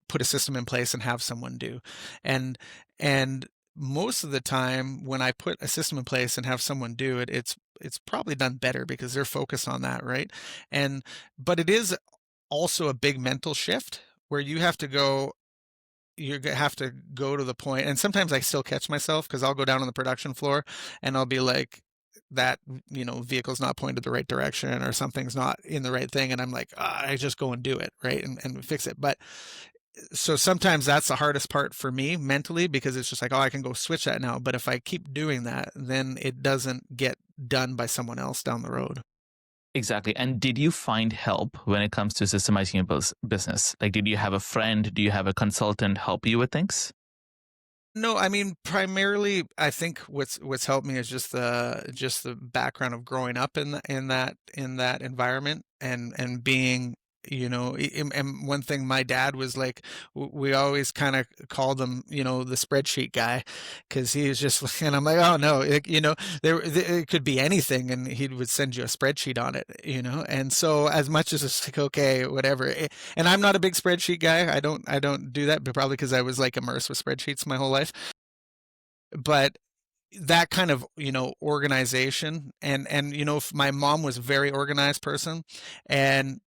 put a system in place and have someone do? And most of the time when I put a system in place and have someone do it, it's probably done better, because they're focused on that, right? But it is also a big mental shift, where you have to go to the point. And sometimes I still catch myself, because I'll go down on the production floor and I'll be like, vehicle's not pointed the right direction or something's not in the right thing, and I'm like, I just go and do it, right, and fix it. But so sometimes that's the hardest part for me mentally, because it's just like, I can go switch that now. But if I keep doing that, then it doesn't get done by someone else down the road. Exactly. And did you find help when it comes to systemizing your business? Like, did you have a friend? Do you have a consultant help you with things? No, I mean, primarily, I think what's helped me is just the background of growing up in that environment, and being, and one thing my dad was like, we always kind of called him, the spreadsheet guy, because he was just, and I'm like, oh no, it could be anything, and he would send you a spreadsheet on it, and so as much as it's like, okay, whatever. And I'm not a big spreadsheet guy. I don't do that, but probably because I was like immersed with spreadsheets my whole life. But that kind of, organization, and my mom was a very organized person, and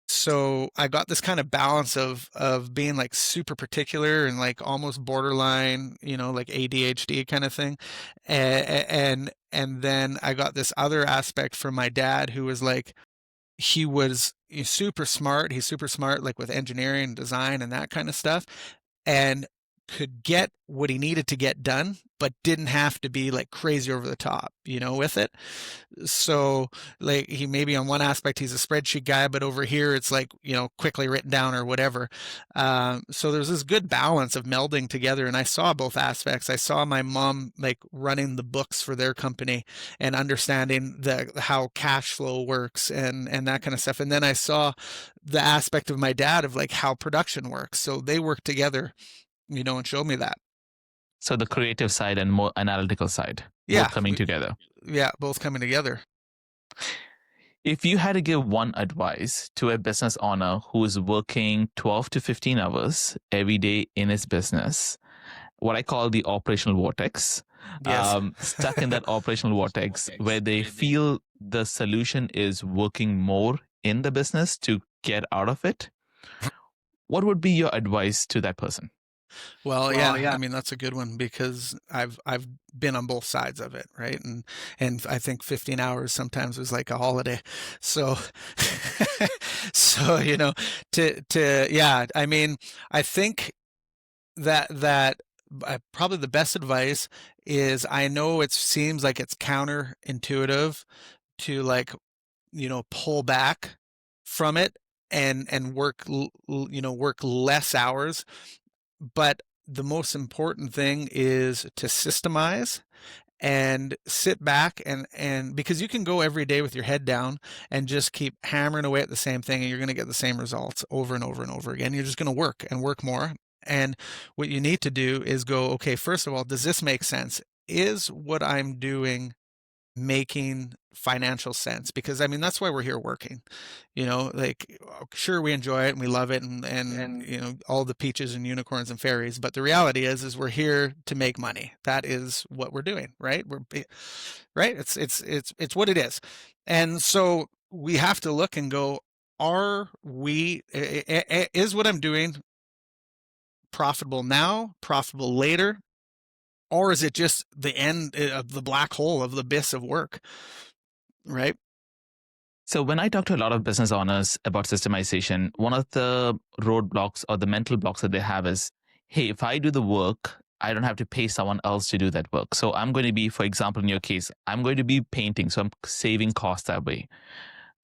so I got this kind of balance of being like super particular and like almost borderline, like ADHD kind of thing. And then I got this other aspect from my dad, who was like, he's super smart. He's super smart, like with engineering and design and that kind of stuff, and could get what he needed to get done, but didn't have to be like crazy over the top, with it. So like, he maybe on one aspect he's a spreadsheet guy, but over here it's like, quickly written down or whatever. So there's this good balance of melding together, and I saw both aspects. I saw my mom like running the books for their company and understanding how cash flow works and that kind of stuff. And then I saw the aspect of my dad of like how production works. So they work together, and showed me that. So the creative side and more analytical side, Yeah, both coming together. yeah, both coming together. If you had to give one advice to a business owner who is working 12 to 15 hours every day in his business, what I call the operational vortex, Yes. stuck in that operational vortex where they feel the solution is working more in the business to get out of it, what would be your advice to that person? Well, yeah, I mean, that's a good one, because I've been on both sides of it, right? And I think 15 hours sometimes was like a holiday. So so, yeah, I mean, I think that probably the best advice is, I know it seems like it's counterintuitive to like, pull back from it and work less hours, but the most important thing is to systemize and sit back, and because you can go every day with your head down and just keep hammering away at the same thing, and you're going to get the same results over and over and over again. You're just going to work and work more. And what you need to do is go, okay, first of all, does this make sense? Is what I'm doing making financial sense? Because I mean, that's why we're here working, like, sure, we enjoy it and we love it, and all the peaches and unicorns and fairies, but the reality is we're here to make money. That is what we're doing, right? Right, it's what it is. And so we have to look and go, is what I'm doing profitable now, profitable later? Or is it just the end of the black hole of the abyss of work, right? So when I talk to a lot of business owners about systemization, one of the roadblocks or the mental blocks that they have is, hey, if I do the work, I don't have to pay someone else to do that work. So I'm going to be, for example, in your case, I'm going to be painting. So I'm saving costs that way.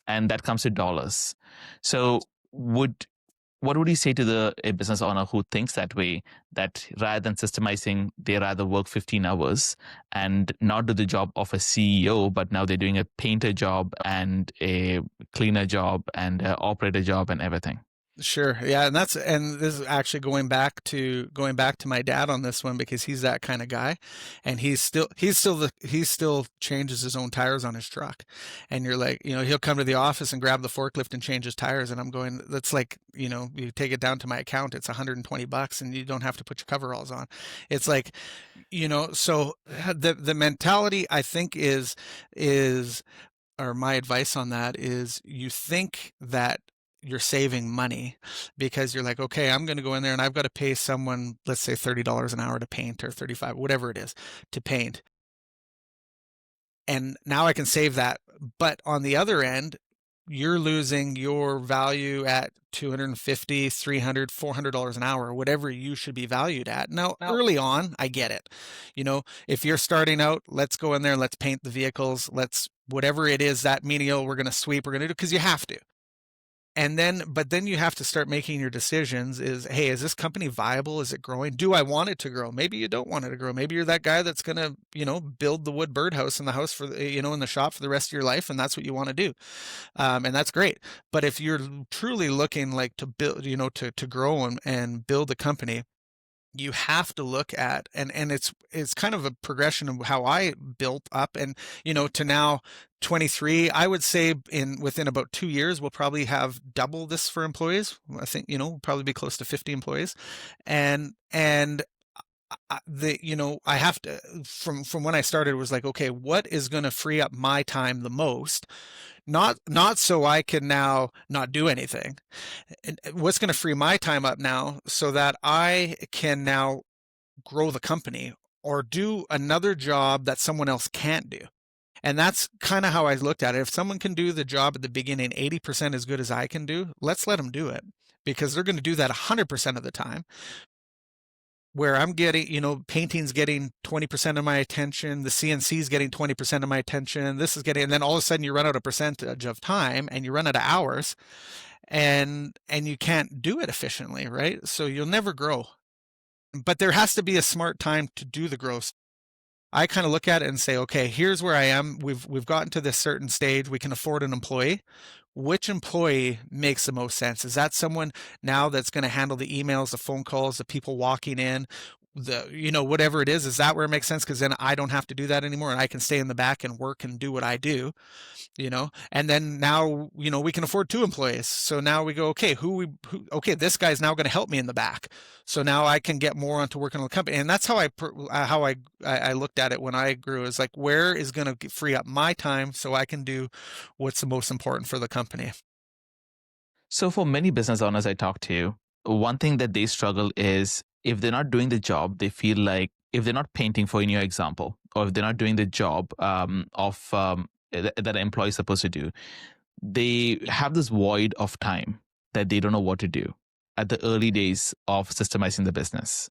And that comes to dollars. So what would you say to a business owner who thinks that way, that rather than systemizing, they rather work 15 hours and not do the job of a CEO, but now they're doing a painter job and a cleaner job and an operator job and everything? Sure. Yeah, and this is actually going back to my dad on this one, because he's that kind of guy, and he still changes his own tires on his truck. And you're like, he'll come to the office and grab the forklift and change his tires, and I'm going, that's like, you take it down to my account, it's $120 and you don't have to put your coveralls on. It's like, so the mentality, I think, is or my advice on that is, you think that you're saving money because you're like, okay, I'm going to go in there and I've got to pay someone, let's say $30 an hour to paint, or 35, whatever it is, to paint. And now I can save that. But on the other end, you're losing your value at $250, $300, $400 an hour, whatever you should be valued at. Now, early on, I get it. If you're starting out, let's go in there, let's paint the vehicles, let's whatever it is, that menial, we're going to sweep, we're going to do, because you have to. But then you have to start making your decisions hey, is this company viable? Is it growing? Do I want it to grow? Maybe you don't want it to grow. Maybe you're that guy that's going to, build the wood birdhouse in the house in the shop for the rest of your life. And that's what you want to do. And that's great. But if you're truly looking like to build, to grow and build a company, you have to look at, and it's kind of a progression of how I built up, and to now 23. I would say within about 2 years we'll probably have double this for employees. I think we'll probably be close to 50 employees, and I have to, from when I started, it was like, okay, what is going to free up my time the most? Not so I can now not do anything. What's going to free my time up now so that I can now grow the company or do another job that someone else can't do. And that's kind of how I looked at it. If someone can do the job at the beginning 80% as good as I can do, let's let them do it, because they're going to do that 100% of the time. Where I'm getting, painting's getting 20% of my attention, the CNC's getting 20% of my attention, and then all of a sudden you run out of percentage of time and you run out of hours, and you can't do it efficiently, right? So you'll never grow. But there has to be a smart time to do the growth. I kind of look at it and say, okay, here's where I am. We've gotten to this certain stage. We can afford an employee. Which employee makes the most sense? Is that someone now that's going to handle the emails, the phone calls, the people walking in, whatever it is that where it makes sense? Because then I don't have to do that anymore, and I can stay in the back and work and do what I do, and then now, we can afford 2 employees. So now we go, okay, okay, this guy's now going to help me in the back. So now I can get more onto working on the company. And that's how I looked at it when I grew, is like, where is going to free up my time so I can do what's the most important for the company. So for many business owners I talk to, one thing that they struggle is if they're not doing the job, they feel like if they're not painting, for in your example, or if they're not doing the job that an employee is supposed to do, they have this void of time that they don't know what to do at the early days of systemizing the business.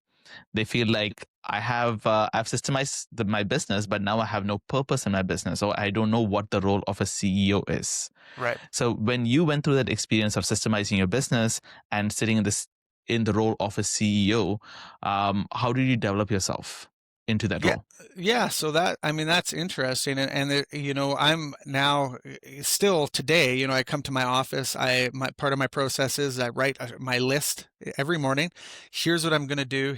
They feel like I've systemized my business, but now I have no purpose in my business, or I don't know what the role of a CEO is. Right. So when you went through that experience of systemizing your business and sitting in the role of a CEO, how did you develop yourself into that role? Yeah. So that's interesting. And I'm now still today, I come to my office, part of my process is I write my list every morning. Here's what I'm going to do.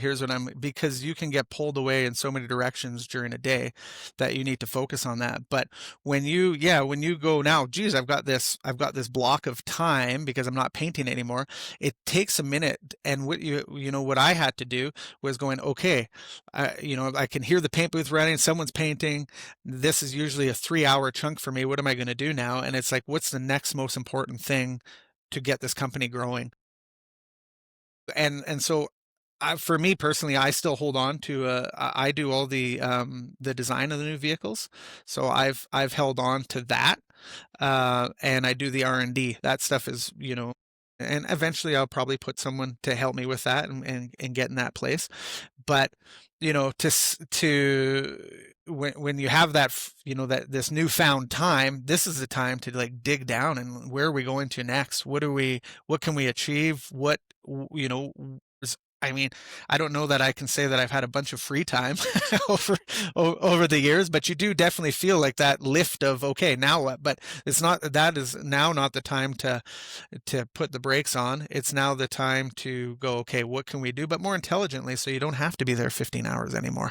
Because you can get pulled away in so many directions during a day that you need to focus on that. But when you go now, geez, I've got this block of time because I'm not painting anymore. It takes a minute. And what I had to do was going, okay, I can hear the paint booth running, someone's painting. This is usually a 3-hour chunk for me. What am I going to do now? And it's like, what's the next most important thing to get this company growing? And so for me personally, I still hold on to I do all the design of the new vehicles. So I've held on to that. And I do the R&D. That stuff is, and eventually I'll probably put someone to help me with that and get in that place. But when you have that, that this newfound time, this is the time to like dig down and where are we going to next? What can we achieve? I mean, I don't know that I can say that I've had a bunch of free time over the years, but you do definitely feel like that lift of, okay, now what? But that is now not the time to put the brakes on. It's now the time to go, okay, what can we do? But more intelligently, so you don't have to be there 15 hours anymore,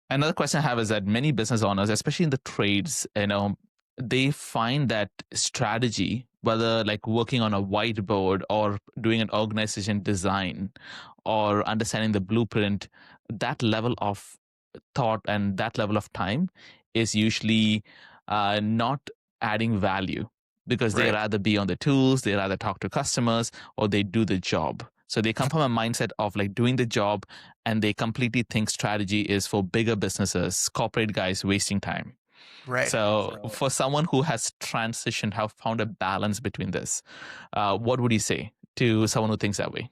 Another question I have is that many business owners, especially in the trades, they find that strategy, whether like working on a whiteboard or doing an organization design or understanding the blueprint, that level of thought and that level of time is usually not adding value, because they rather be on the tools, they rather talk to customers, or they do the job. So they come from a mindset of like doing the job, and they completely think strategy is for bigger businesses, corporate guys wasting time. Right. So for someone who has transitioned, have found a balance between this, what would you say to someone who thinks that way?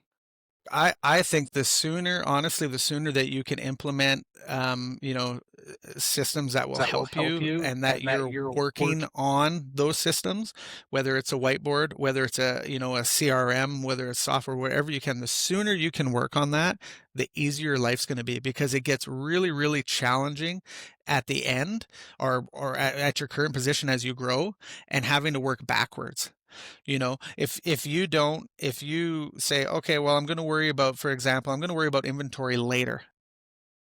I think honestly, the sooner that you can implement, systems that will help you and that you're working on those systems, whether it's a whiteboard, whether it's a CRM, whether it's software, whatever you can, the sooner you can work on that, the easier life's going to be, because it gets really, really challenging at the end, or at your current position as you grow, and having to work backwards. If you say, okay, well, I'm going to worry about, for example, I'm going to worry about inventory later.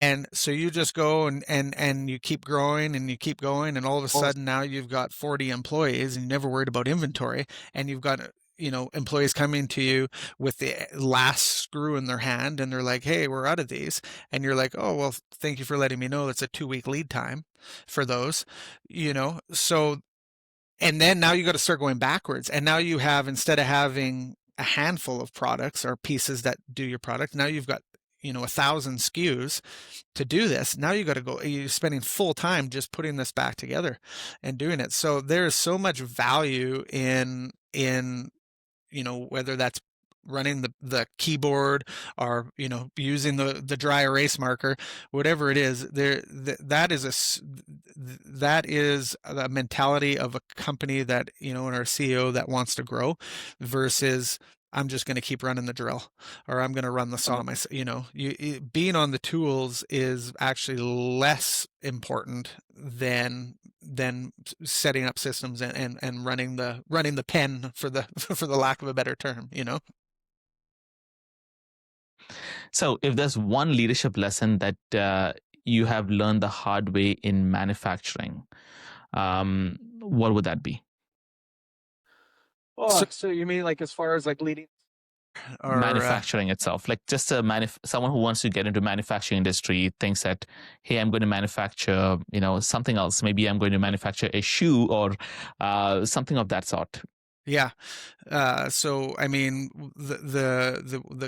And so you just go and you keep growing and you keep going, and all of a sudden now you've got 40 employees and you never worried about inventory, and you've got employees coming to you with the last screw in their hand, and they're like, hey, we're out of these. And you're like, oh, well, thank you for letting me know. That's a 2-week lead time for those. So, and then now you got to start going backwards. And now you have, instead of having a handful of products or pieces that do your product, now you've got 1,000 SKUs to do this. Now you got to go, you're spending full time just putting this back together and doing it. So there's so much value in whether that's running the keyboard, or using the dry erase marker, whatever it is. That is a mentality of a company that, and our CEO that wants to grow, versus I'm just going to keep running the drill, or I'm going to run the saw myself. Being on the tools is actually less important than setting up systems and running the pen, for the for the lack of a better term. So if there's one leadership lesson that you have learned the hard way in manufacturing, what would that be? So you mean like as far as like leading or Manufacturing itself, like just someone who wants to get into manufacturing industry thinks that, hey, I'm going to manufacture, something else. Maybe I'm going to manufacture a shoe, or something of that sort. Yeah. So I mean,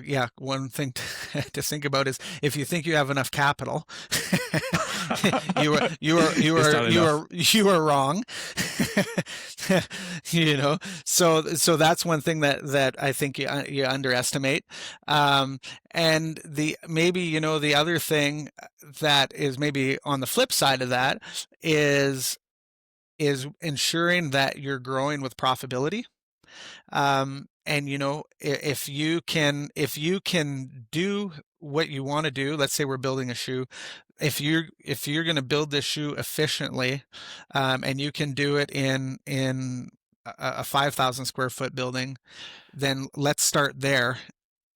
yeah, one thing to think about is, if you think you have enough capital, you are wrong. So that's one thing that I think you underestimate. And the other thing that is maybe on the flip side of that is ensuring that you're growing with profitability. And if you can do what you want to do, let's say we're building a shoe. If you're going to build this shoe efficiently, and you can do it in a 5,000 square foot building, then let's start there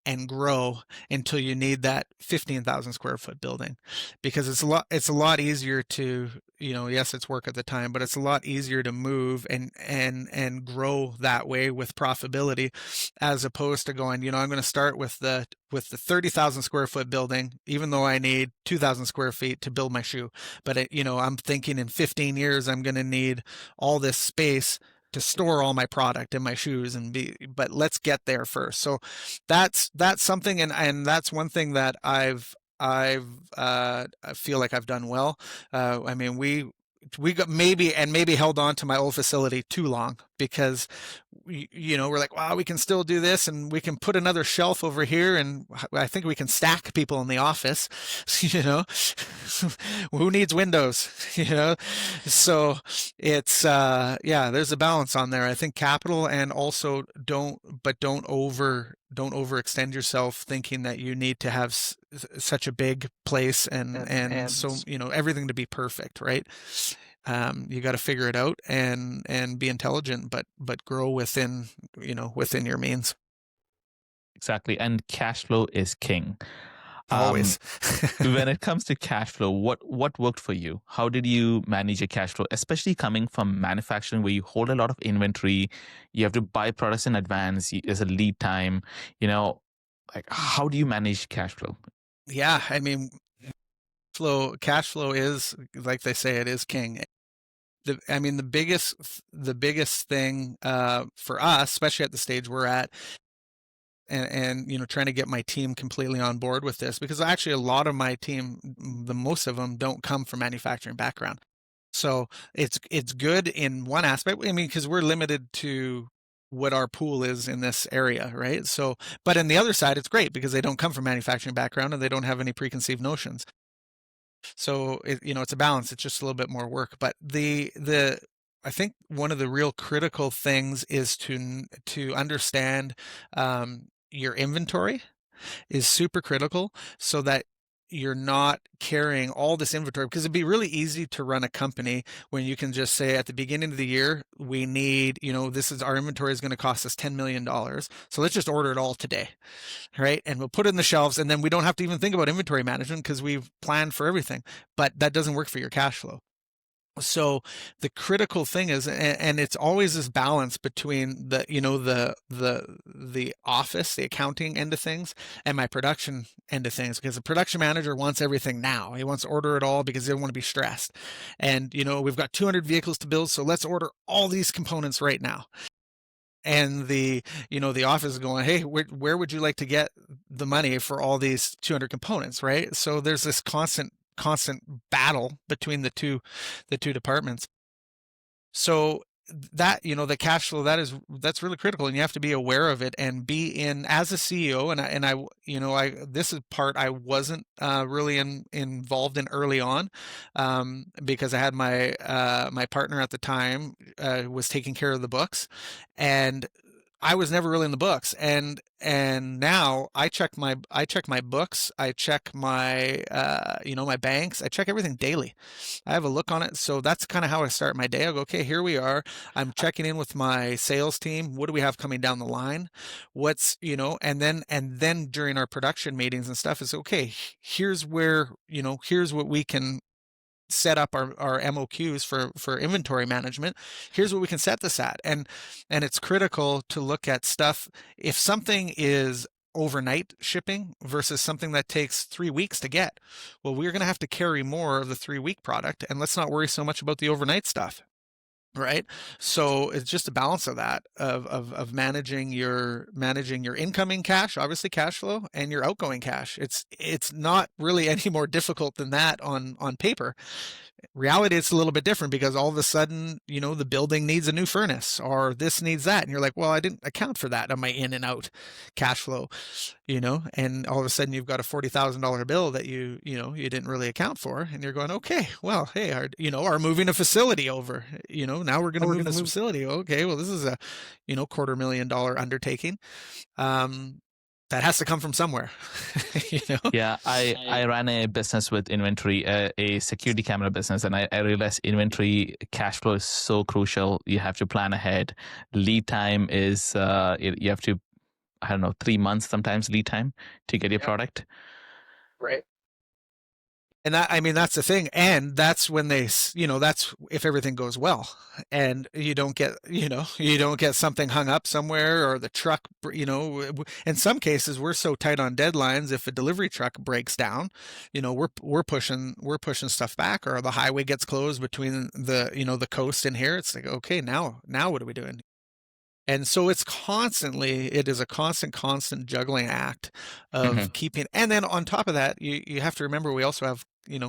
and grow until you need that 15,000 square foot building, because it's a lot easier to, yes, it's work at the time, but it's a lot easier to move and grow that way with profitability, as opposed to going, I'm going to start with the 30,000 square foot building, even though I need 2,000 square feet to build my shoe. But I'm thinking in 15 years, I'm going to need all this space to store all my product and my shoes, but let's get there first. So that's something, and that's one thing that I feel like I've done well. I mean, we got maybe held on to my old facility too long, because we're like, wow, we can still do this, and we can put another shelf over here, and I think we can stack people in the office. Who needs windows? So it's there's a balance on there. I think capital, and also don't overextend yourself, thinking that you need to have such a big place and so everything to be perfect, right? You got to figure it out and be intelligent, but grow within your means. Exactly. And cash flow is king. Always. When it comes to cash flow, what worked for you? How did you manage your cash flow, especially coming from manufacturing, where you hold a lot of inventory, you have to buy products in advance, there's a lead time, like, how do you manage cash flow? Yeah, I mean, cash flow is, like they say, it is king. The biggest thing for us, especially at the stage we're at, and trying to get my team completely on board with this, because actually a lot of my team, the most of them, don't come from manufacturing background. So it's good in one aspect. I mean, because we're limited to what our pool is in this area, right? So, but on the other side, it's great because they don't come from manufacturing background and they don't have any preconceived notions. So it's a balance. It's just a little bit more work. But I think one of the real critical things is to understand your inventory is super critical, so that you're not carrying all this inventory, because it'd be really easy to run a company when you can just say at the beginning of the year, we need, our inventory is going to cost us $10 million. So let's just order it all today, right? And we'll put it in the shelves, and then we don't have to even think about inventory management because we've planned for everything. But that doesn't work for your cash flow. So the critical thing is, and it's always this balance between the office, the accounting end of things, and my production end of things, because the production manager wants everything now. He wants to order it all because they don't want to be stressed. And, we've got 200 vehicles to build, so let's order all these components right now. And the office is going, hey, where would you like to get the money for all these 200 components, right? So there's this constant battle between the two departments. So that, the cash flow, that's really critical, and you have to be aware of it and be in as a CEO. And I this is part I wasn't really involved in early on, because I had my partner at the time was taking care of the books, and I was never really in the books, and now I check my books, I check my my banks, I check everything daily. I have a look on it. So that's kind of how I start my day. I go, okay, here we are. I'm checking in with my sales team. What do we have coming down the line? What's and then during our production meetings and stuff, is okay, here's where here's what we can set up our MOQs for inventory management. Here's what we can set this at. And it's critical to look at stuff. If something is overnight shipping versus something that takes 3 weeks to get, well, we're going to have to carry more of the 3-week product, and let's not worry so much about the overnight stuff. Right. So it's just a balance of that, of managing your incoming cash, obviously cash flow, and your outgoing cash. It's not really any more difficult than that on paper. Reality, it's a little bit different, because all of a sudden, the building needs a new furnace, or this needs that. And you're like, well, I didn't account for that on my in and out cash flow, and all of a sudden you've got a $40,000 bill that you didn't really account for. And you're going, okay, well, hey, are moving a facility over, now we're going to move this facility. Okay, well, this is a, $250,000 undertaking. That has to come from somewhere. Yeah, I ran a business with inventory, a security camera business, and I realized inventory cash flow is so crucial. You have to plan ahead. Lead time is you have to, 3 months sometimes lead time to get your product. Right. And that's the thing. And that's when that's if everything goes well, and you don't get something hung up somewhere, or the truck, in some cases we're so tight on deadlines. If a delivery truck breaks down, we're pushing stuff back, or the highway gets closed between the coast and here. It's like, okay, now what are we doing? And so it is a constant juggling act of keeping. And then on top of that, you have to remember, we also have,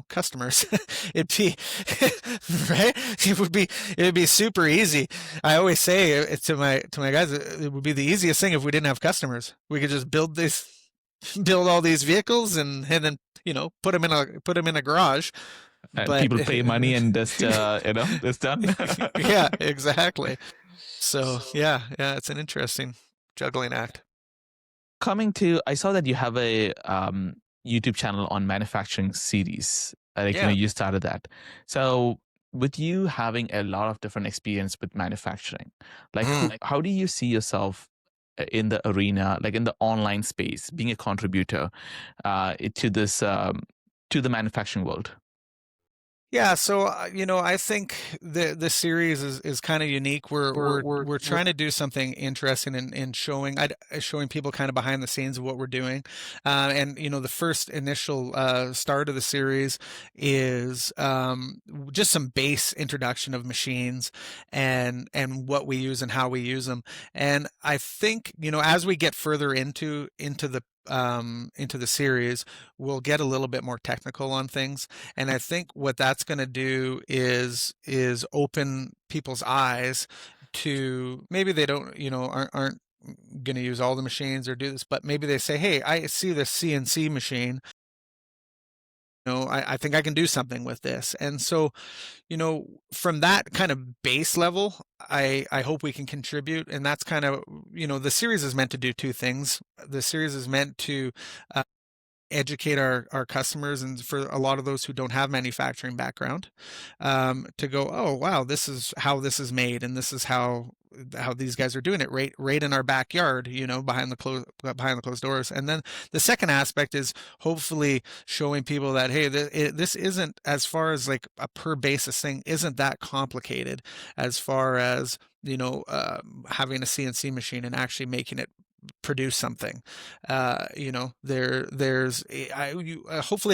customers. It'd be, right? It'd be super easy. I always say to my guys, it would be the easiest thing if we didn't have customers. We could just build all these vehicles and then, put them in a garage. But people pay money and just, it's done. Yeah, exactly. So yeah, it's an interesting juggling act. I saw that you have a YouTube channel on manufacturing series. You started that. So with you having a lot of different experience with manufacturing, how do you see yourself in the arena, like in the online space, being a contributor to this to the manufacturing world? Yeah, so I think the series is kind of unique. We're We're trying to do something interesting in showing people kind of behind the scenes of what we're doing, and the first initial start of the series is just some base introduction of machines and what we use and how we use them. And I think as we get further into the series, we'll get a little bit more technical on things. And I think what that's going to do is open people's eyes to maybe they don't, aren't going to use all the machines or do this, but maybe they say, hey, I see this CNC machine. I think I can do something with this. And so, from that kind of base level, I hope we can contribute. And that's kind of, the series is meant to do two things. The series is meant to educate our customers, and for a lot of those who don't have manufacturing background, to go, oh wow, this is how this is made, and this is how these guys are doing it right in our backyard, behind the closed doors. And then the second aspect is hopefully showing people that, hey, this isn't, as far as like a per basis thing, isn't that complicated as far as having a CNC machine and actually making it produce something. Hopefully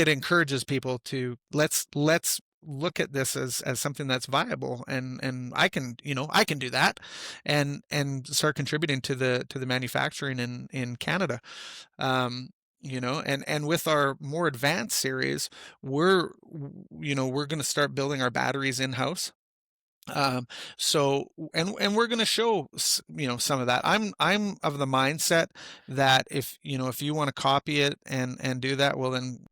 it encourages people to let's look at this as something that's viable, and I can do that, and start contributing to the manufacturing in Canada. And with our more advanced series, we're going to start building our batteries in house. And we're going to show, some of that. I'm of the mindset that if you want to copy it and do that, well, then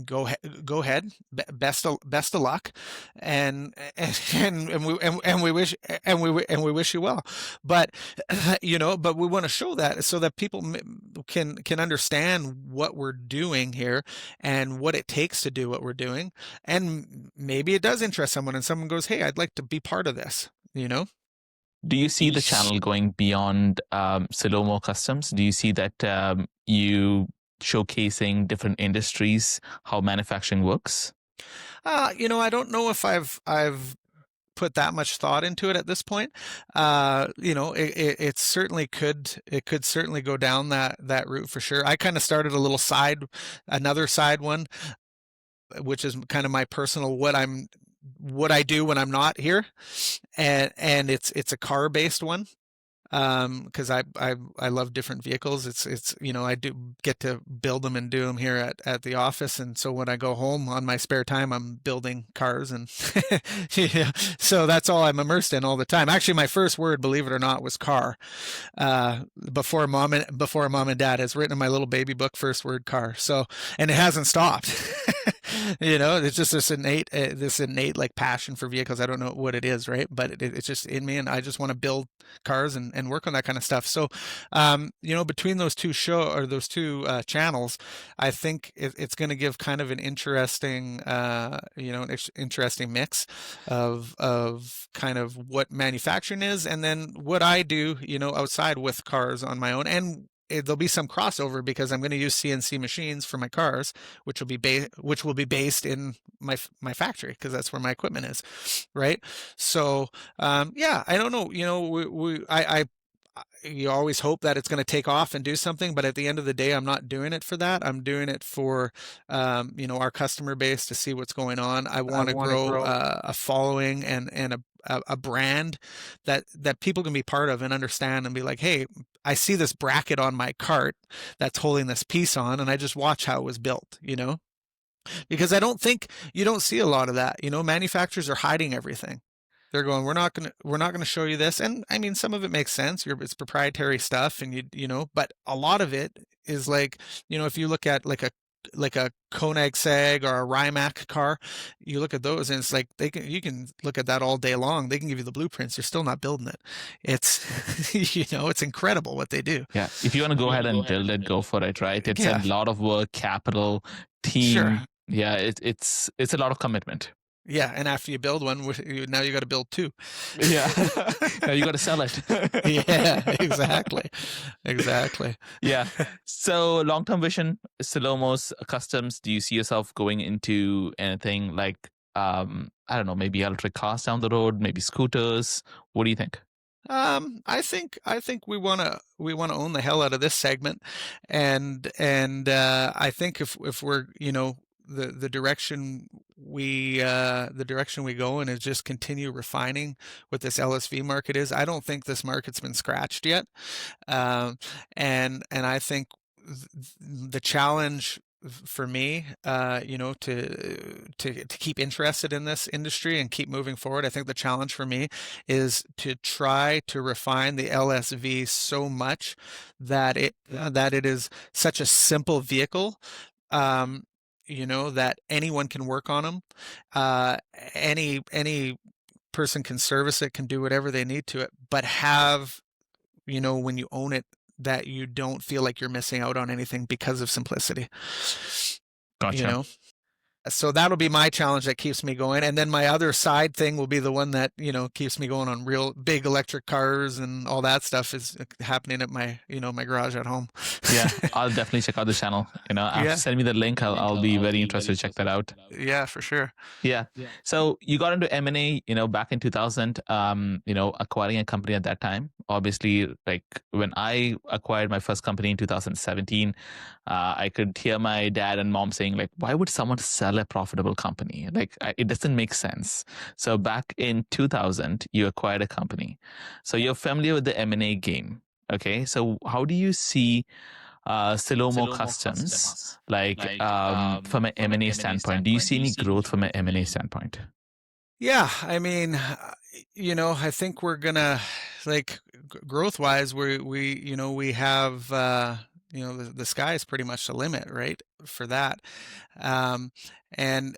go ahead. Best of luck, and we wish you well. But but we want to show that so that people can understand what we're doing here and what it takes to do what we're doing. And maybe it does interest someone, and someone goes, "Hey, I'd like to be part of this." Do you see the channel going beyond Simolo Customs? Do you see that you showcasing different industries, how manufacturing works? I don't know if I've put that much thought into it at this point. It certainly could certainly go down that route for sure. I kind of started another side one, which is kind of my personal what I do when I'm not here, and it's a car based one. Because I love different vehicles. It's I do get to build them and do them here at the office, and so when I go home on my spare time, I'm building cars, and so that's all I'm immersed in all the time. Actually, my first word, believe it or not, was car. Before mom and dad has written in my little baby book, first word car. So, and it hasn't stopped. It's just this innate like passion for vehicles. I don't know what it is, right? But it's just in me, and I just want to build cars and work on that kind of stuff. So, between those two channels, I think it's going to give kind of an interesting, interesting mix of kind of what manufacturing is, and then what I do, outside with cars on my own. And there'll be some crossover because I'm going to use CNC machines for my cars, which will be based in my factory, because that's where my equipment is, right? So, yeah, I don't know. You always hope that it's going to take off and do something, but at the end of the day, I'm not doing it for that. I'm doing it for, our customer base, to see what's going on. I want to grow a following and a brand that people can be part of and understand and be like, hey, I see this bracket on my cart that's holding this piece on, and I just watch how it was built, because I don't think you don't see a lot of that. Manufacturers are hiding everything. They're going, we're not going to show you this. And I mean, some of it makes sense. It's proprietary stuff, and but a lot of it is like, if you look at like a Koenig Sag or a Rimac car, you look at those, and it's like you can look at that all day long. They can give you the blueprints. You're still not building it. It's it's incredible what they do. Yeah, if you want to go ahead and build it, go for it, right? It's a lot of work, capital, team. Sure. Yeah, it's a lot of commitment. Yeah, and after you build one, now you got to build two. Yeah, now you got to sell it. Yeah, exactly. Yeah. So long-term vision, Silomo's Customs. Do you see yourself going into anything like I don't know, maybe electric cars down the road, maybe scooters? What do you think? I think we wanna own the hell out of this segment, and I think if we're the direction we go in is just continue refining what this LSV market is. I don't think this market's been scratched yet, um, and I think the challenge for me, to keep interested in this industry and keep moving forward, I think the challenge for me is to try to refine the LSV so much that it is such a simple vehicle, that anyone can work on them. Any person can service it, can do whatever they need to it, but have, when you own it, that you don't feel like you're missing out on anything because of simplicity. Gotcha. So that'll be my challenge that keeps me going. And then my other side thing will be the one that, keeps me going on real big electric cars and all that stuff is happening at my garage at home. Yeah, I'll definitely check out the channel. After send me the link, I'll be very interested to check that out. Yeah, for sure. Yeah. So you got into M&A, back in 2000, acquiring a company at that time. Obviously, like when I acquired my first company in 2017, I could hear my dad and mom saying, like, why would someone sell a profitable company? Like, it doesn't make sense. So back in 2000, you acquired a company. So you're familiar with the M&A game. Okay. So how do you see Simolo Customs, like from an M&A standpoint? Do you see any growth from an M&A standpoint? Yeah, I mean, I think we're gonna like growth wise, we have the sky is pretty much the limit, right, for that, and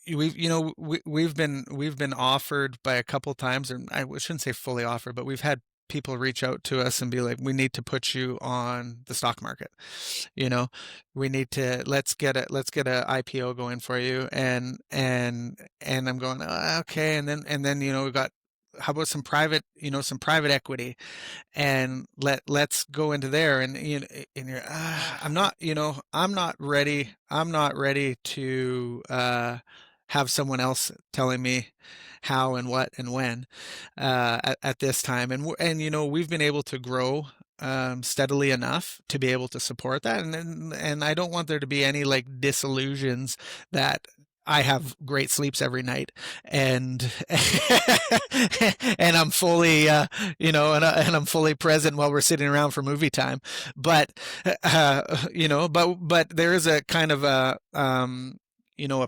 we've been offered by a couple times, and I shouldn't say fully offered, but we've had people reach out to us and be like, we need to put you on the stock market. We need to let's get a IPO going for you, and I'm going, okay, and then we've got, how about some private equity, and let's go into there, and and you're I'm not ready to have someone else telling me how and what and when at this time, and we've been able to grow steadily enough to be able to support that, and I don't want there to be any like disillusions that I have great sleeps every night, and and I'm fully, and I'm fully present while we're sitting around for movie time. But but there is a kind of a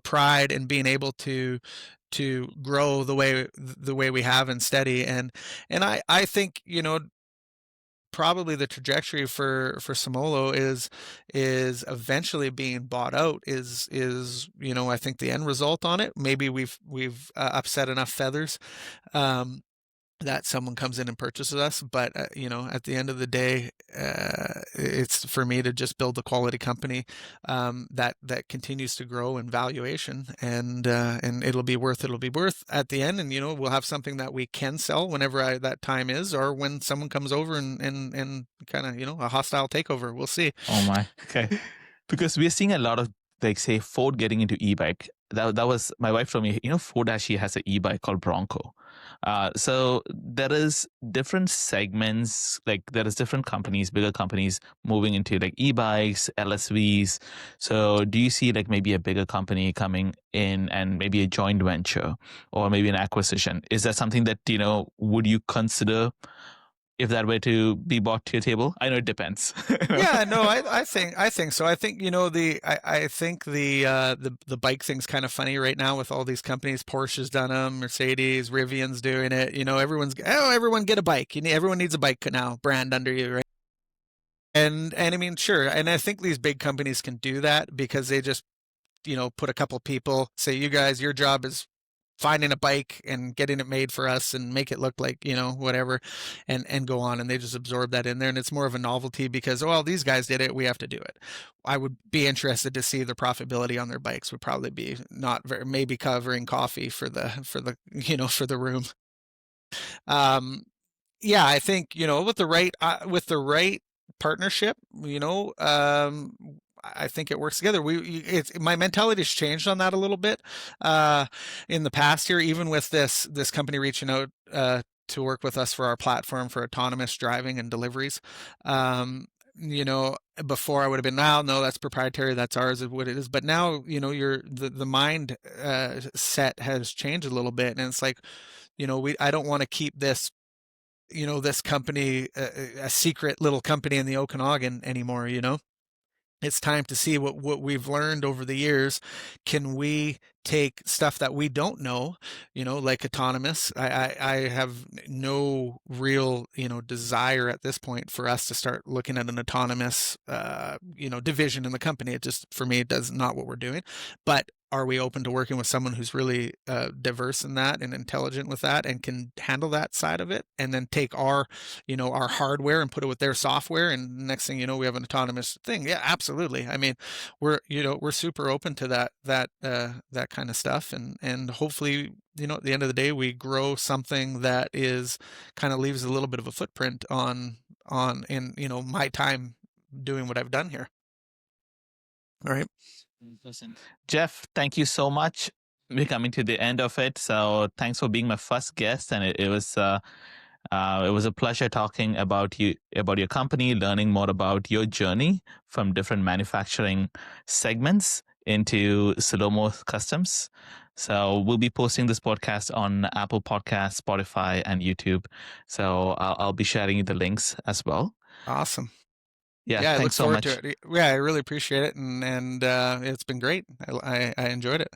pride in being able to grow the way we have and steady, and I think probably the trajectory for Simolo is eventually being bought out is I think the end result on it. Maybe we've upset enough feathers that someone comes in and purchases us, but at the end of the day, it's for me to just build a quality company that continues to grow in valuation, and it'll be worth at the end, and we'll have something that we can sell whenever that time is, or when someone comes over and kind of a hostile takeover. We'll see. Oh my, okay. Because we're seeing a lot of, like, say, Ford getting into e-bike. That was, my wife told me, Ford actually has an e-bike called Bronco. So there is different segments, like there is different companies, bigger companies moving into like e-bikes, LSVs. So do you see like maybe a bigger company coming in and maybe a joint venture or maybe an acquisition? Is that something that, would you consider if that were to be brought to your table? I know it depends. Yeah, no, I think so. I think I think the bike thing's kind of funny right now with all these companies. Porsche's done them, Mercedes, Rivian's doing it. Everyone get a bike. Everyone needs a bike now, brand under you, right? And I mean, sure. And I think these big companies can do that because they just put a couple people, say, you guys, your job is finding a bike and getting it made for us and make it look like, whatever, and go on. And they just absorb that in there. And it's more of a novelty because, well, these guys did it, we have to do it. I would be interested to see the profitability on their bikes would probably be not very, maybe covering coffee for the for the room. Yeah, I think, with the right partnership, I think it works together. My mentality's changed on that a little bit in the past here, even with this company reaching out to work with us for our platform for autonomous driving and deliveries. You know, before I would have been, no, that's proprietary, that's ours, is what it is. But now, you know, the mind set has changed a little bit, and it's like, you know, I don't want to keep this, you know, this company a secret little company in the Okanagan anymore. You know, it's time to see what we've learned over the years. Can we take stuff that we don't know, you know, like autonomous? I have no real, you know, desire at this point for us to start looking at an autonomous, you know, division in the company. It just, for me, it does not what we're doing. But are we open to working with someone who's really diverse in that and intelligent with that and can handle that side of it, and then take our, you know, our hardware and put it with their software, and next thing you know, we have an autonomous thing? Yeah, absolutely. I mean, we're, you know, we're super open to that kind of stuff, and hopefully, you know, at the end of the day, we grow something that is kind of leaves a little bit of a footprint on in, you know, my time doing what I've done here. All right. Jeff, thank you so much. We're coming to the end of it, so thanks for being my first guest, and it was a pleasure talking about your company, learning more about your journey from different manufacturing segments into Simolo Customs. So we'll be posting this podcast on Apple Podcasts, Spotify, and YouTube. So I'll be sharing you the links as well. Awesome. Yeah, I look thanks so forward much. to it. Yeah, I really appreciate it, and it's been great. I enjoyed it.